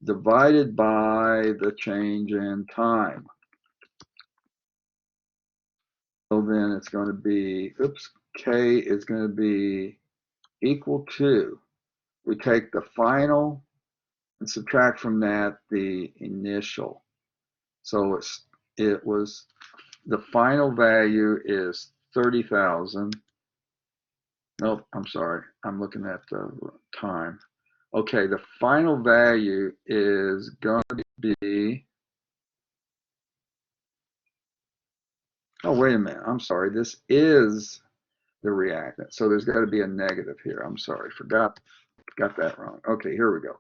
divided by the change in time. So then it's going to be, K is going to be equal to, we take the final and subtract from that the initial. So it was, the final value is 30,000. Nope, I'm sorry. I'm looking at the time. Okay, the final value is going to be, oh, wait a minute. I'm sorry. This is the reactant. So there's got to be a negative here. I'm sorry. Got that wrong. Okay, here we go.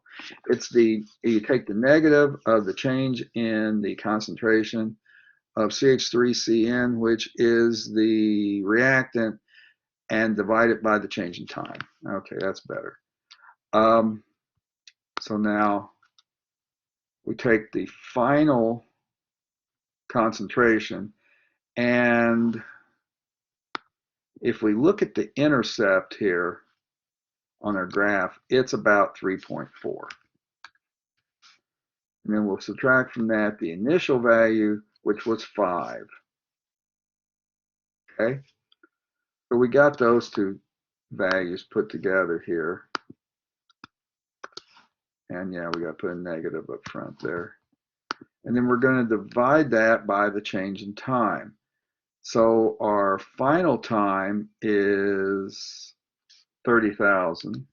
You take the negative of the change in the concentration of CH3CN, which is the reactant, and divide it by the change in time. Okay, that's better. So now we take the final concentration, and if we look at the intercept here on our graph, it's about 3.4. And then we'll subtract from that the initial value, which was 5. Okay? So we got those two values put together here. And yeah, we got to put a negative up front there. And then we're going to divide that by the change in time. So our final time is 30,000.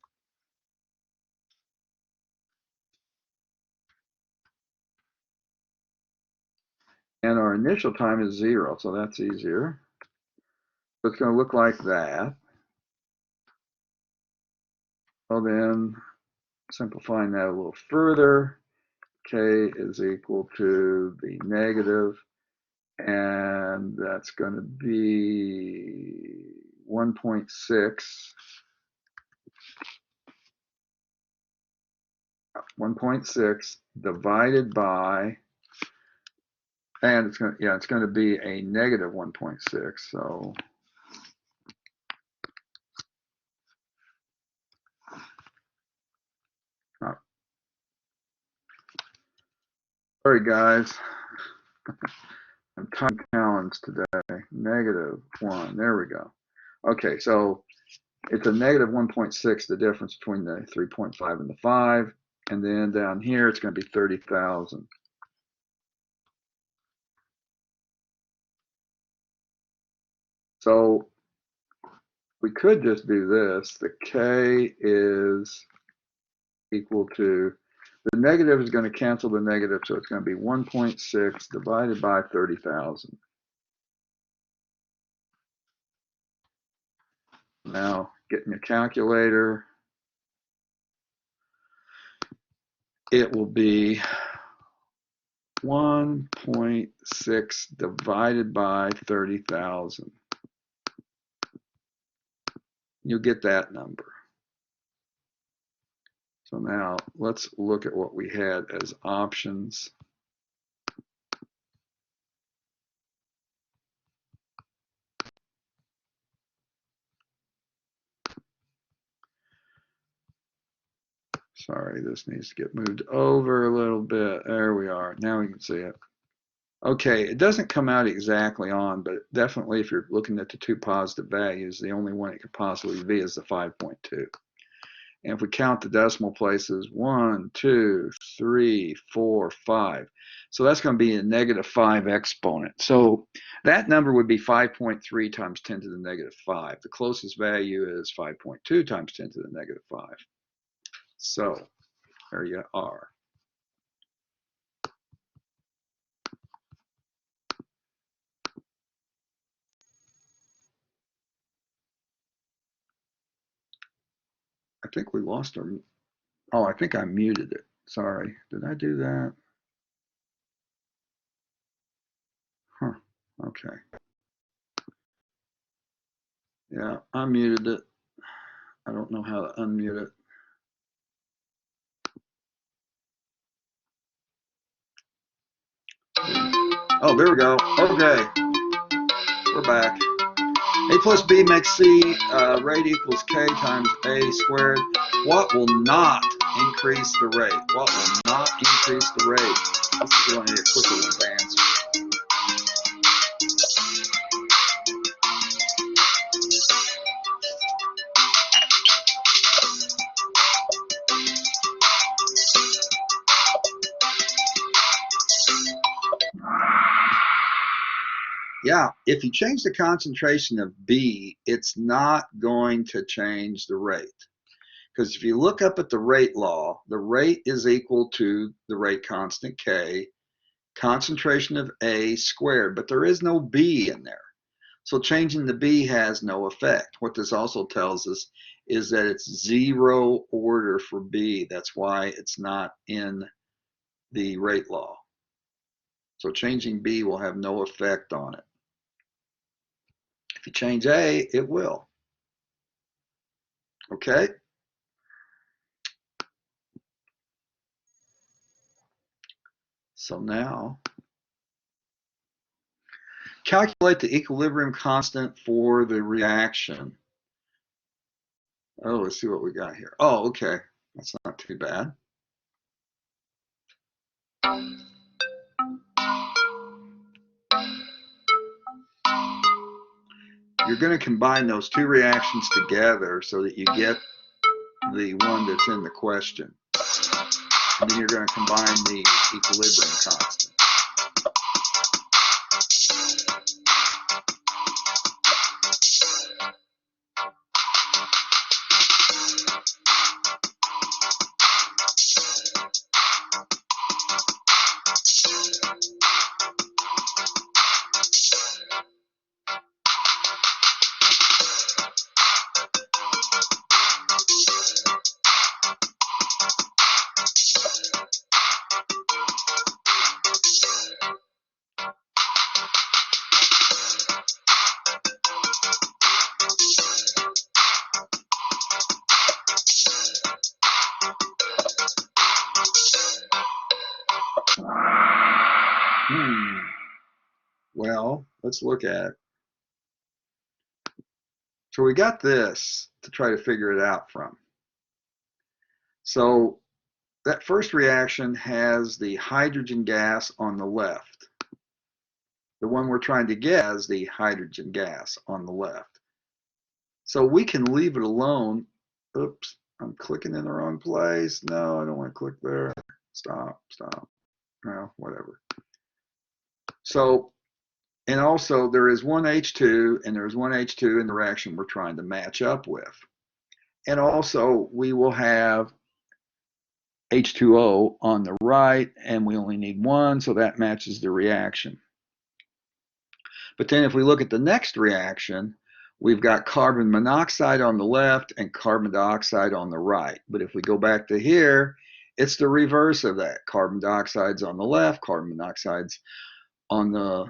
And our initial time is 0, so that's easier. So it's going to look like that. Well, then, simplifying that a little further, K is equal to the negative, and that's going to be 1.6. 1.6 divided by, and it's going to be a negative 1.6. So sorry guys, I'm time challenged today. -1. There we go. Okay, so it's a negative 1.6, the difference between the 3.5 and the 5. And then down here, it's going to be 30,000. So we could just do this. The K is equal to, the negative is going to cancel the negative, so it's going to be 1.6 divided by 30,000. Now, getting a calculator, it will be 1.6 divided by 30,000. You'll get that number. So now let's look at what we had as options. Sorry, this needs to get moved over a little bit. There we are. Now we can see it. Okay, it doesn't come out exactly on, but definitely if you're looking at the two positive values, the only one it could possibly be is the 5.2. And if we count the decimal places, 1, 2, 3, 4, 5. So that's going to be a -5 exponent. So that number would be 5.3 times 10 to the -5. The closest value is 5.2 times 10 to the -5. So there you are. I think we lost our, oh, I think I muted it. Sorry, did I do that? Huh, okay. Yeah, I muted it. I don't know how to unmute it. Oh, there we go. Okay, we're back. A plus B makes C rate equals K times A squared. What will not increase the rate? What will not increase the rate? This is only a quicker one to answer. Yeah, if you change the concentration of B, it's not going to change the rate. Because if you look up at the rate law, the rate is equal to the rate constant K, concentration of A squared, but there is no B in there. So changing the B has no effect. What this also tells us is that it's zero order for B. That's why it's not in the rate law. So changing B will have no effect on it. If you change A, it will. Okay? So now, calculate the equilibrium constant for the reaction. Oh, let's see what we got here. Oh, okay. That's not too bad. You're going to combine those two reactions together so that you get the one that's in the question. And then you're going to combine the equilibrium constant. Well, let's look at it. So we got this to try to figure it out from. So that first reaction has the hydrogen gas on the left. The one we're trying to get has the hydrogen gas on the left. So we can leave it alone. Oops, I'm clicking in the wrong place. No, I don't want to click there. Stop. No, whatever. So, and also there is one H2 and there's one H2 in the reaction we're trying to match up with. And also we will have H2O on the right, and we only need one, so that matches the reaction. But then if we look at the next reaction, we've got carbon monoxide on the left and carbon dioxide on the right. But if we go back to here, it's the reverse of that. Carbon dioxide's on the left, carbon monoxide's on the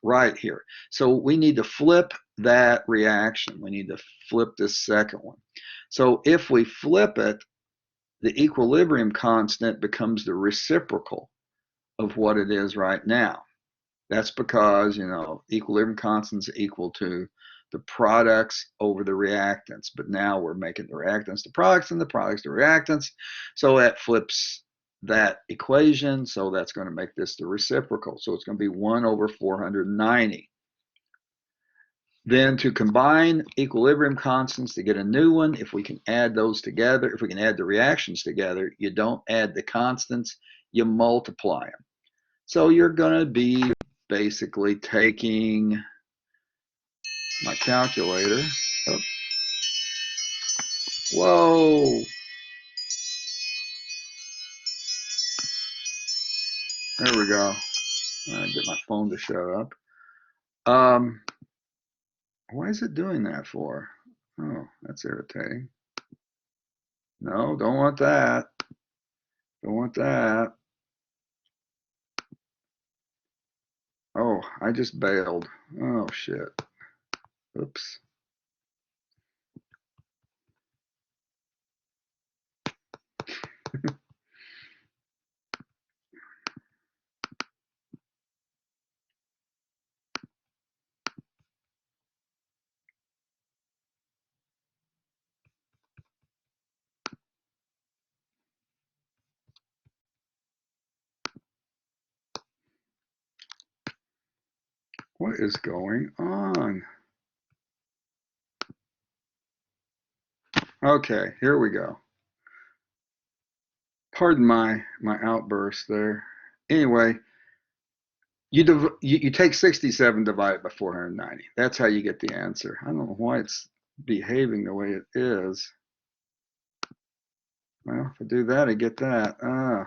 right here. So we need to flip that reaction. We need to flip this second one. So if we flip it, the equilibrium constant becomes the reciprocal of what it is right now. That's because, you know, equilibrium constants equal to the products over the reactants. But now we're making the reactants the products and the products the reactants. So that flips that equation. So that's going to make this the reciprocal. So it's going to be 1 over 490. Then to combine equilibrium constants to get a new one, if we can add those together, if we can add the reactions together, you don't add the constants, you multiply them. So you're going to be basically taking my calculator. Oh. Whoa. There we go. I get my phone to shut up. Why is it doing that for? Oh, that's irritating. No, don't want that. Don't want that. Oh, I just bailed. Oh, shit. Oops. What is going on? Okay, here we go. Pardon my outburst there. Anyway, you take 67 divided by 490. That's how you get the answer. I don't know why it's behaving the way it is. Well, if I do that, I get that.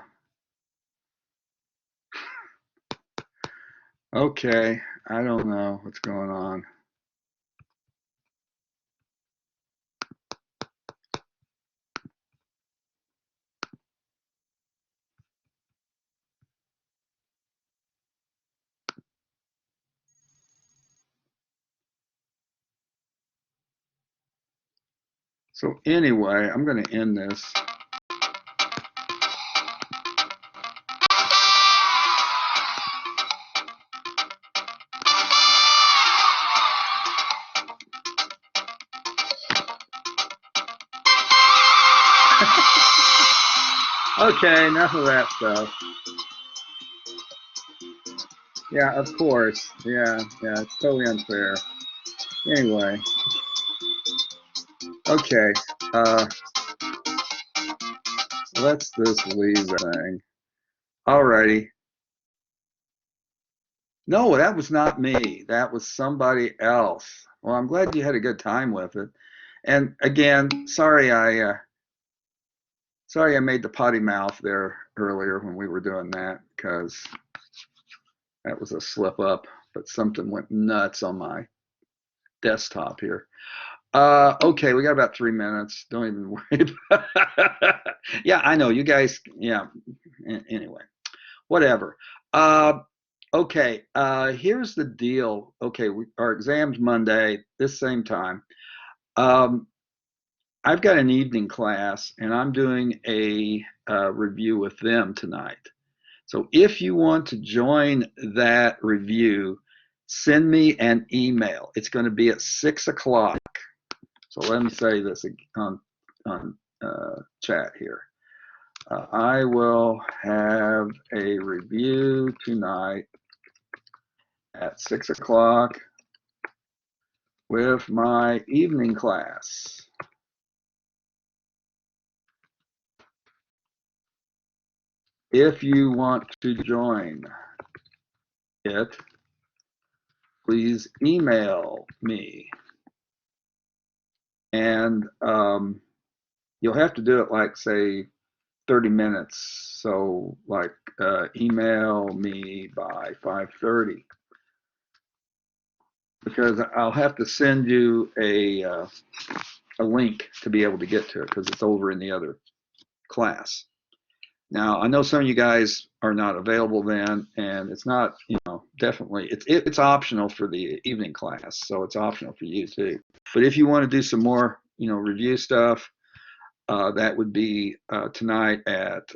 Okay, I don't know what's going on. So anyway, I'm going to end this. Okay, enough of that stuff. Yeah, of course. Yeah, it's totally unfair. Anyway, okay, let's just leave the thing. Alrighty. No, that was not me. That was somebody else. Well, I'm glad you had a good time with it. And again, sorry I made the potty mouth there earlier when we were doing that, because that was a slip up, but something went nuts on my desktop here. Okay, we got about 3 minutes. Don't even worry about Yeah, I know you guys. Yeah. Anyway, whatever. Okay. Here's the deal. Okay, our exam's Monday, this same time. I've got an evening class, and I'm doing a review with them tonight. So if you want to join that review, send me an email. It's going to be at 6 o'clock. So let me say this on chat here. I will have a review tonight at 6 o'clock with my evening class. If you want to join it, please email me. And you'll have to do it like, say, 30 minutes. So like email me by 5:30, because I'll have to send you a link to be able to get to it, because it's over in the other class. Now, I know some of you guys are not available then, and it's not, definitely, it's optional for the evening class, so it's optional for you too. But if you want to do some more, review stuff, that would be tonight at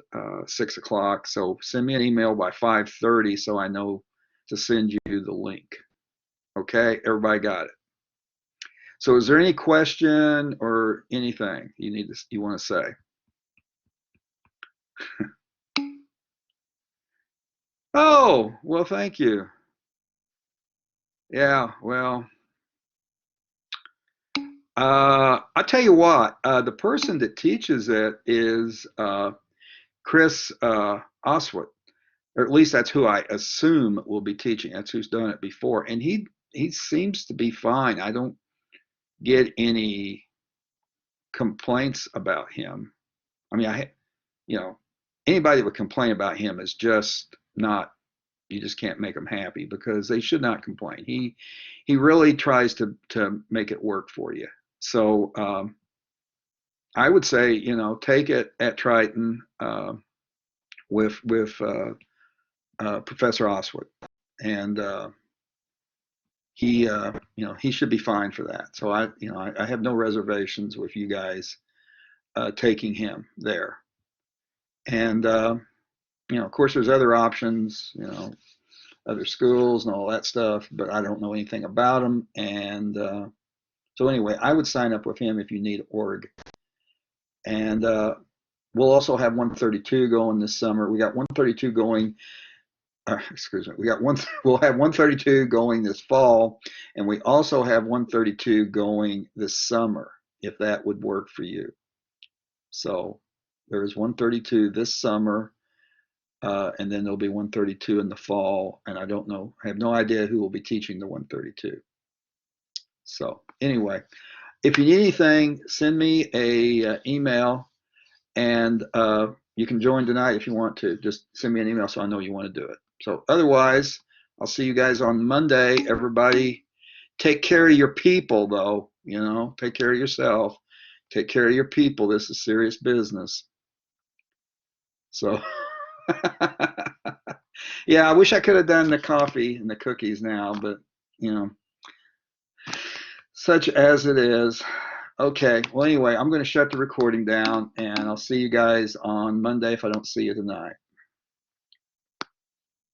6 o'clock. So send me an email by 5:30 so I know to send you the link. Okay, everybody got it? So is there any question or anything you want to say? Oh, well, thank you. Yeah, well, I'll tell you what, the person that teaches it is Chris Oswald, or at least that's who I assume will be teaching. That's who's done it before, and he seems to be fine. I don't get any complaints about him. I mean, anybody that would complain about him is just not. You just can't make them happy, because they should not complain. He really tries to make it work for you. So I would say, take it at Triton with Professor Oswald, and he should be fine for that. So I have no reservations with you guys taking him there. And of course, there's other options, other schools and all that stuff, but I don't know anything about them. And so anyway, I would sign up with him if you need org. And we'll also have 132 going this summer. We got 132 going excuse me, we'll have 132 going this fall, and we also have 132 going this summer, if that would work for you. So there's 132 this summer, and then there'll be 132 in the fall, and I don't know, I have no idea who will be teaching the 132. So anyway, if you need anything, send me a email, and you can join tonight if you want to. Just send me an email so I know you want to do it. So otherwise, I'll see you guys on Monday. Everybody, take care of your people, though. You know, take care of yourself. Take care of your people. This is serious business. So, yeah, I wish I could have done the coffee and the cookies now, but you know, such as it is. Okay, well, anyway, I'm going to shut the recording down, and I'll see you guys on Monday if I don't see you tonight.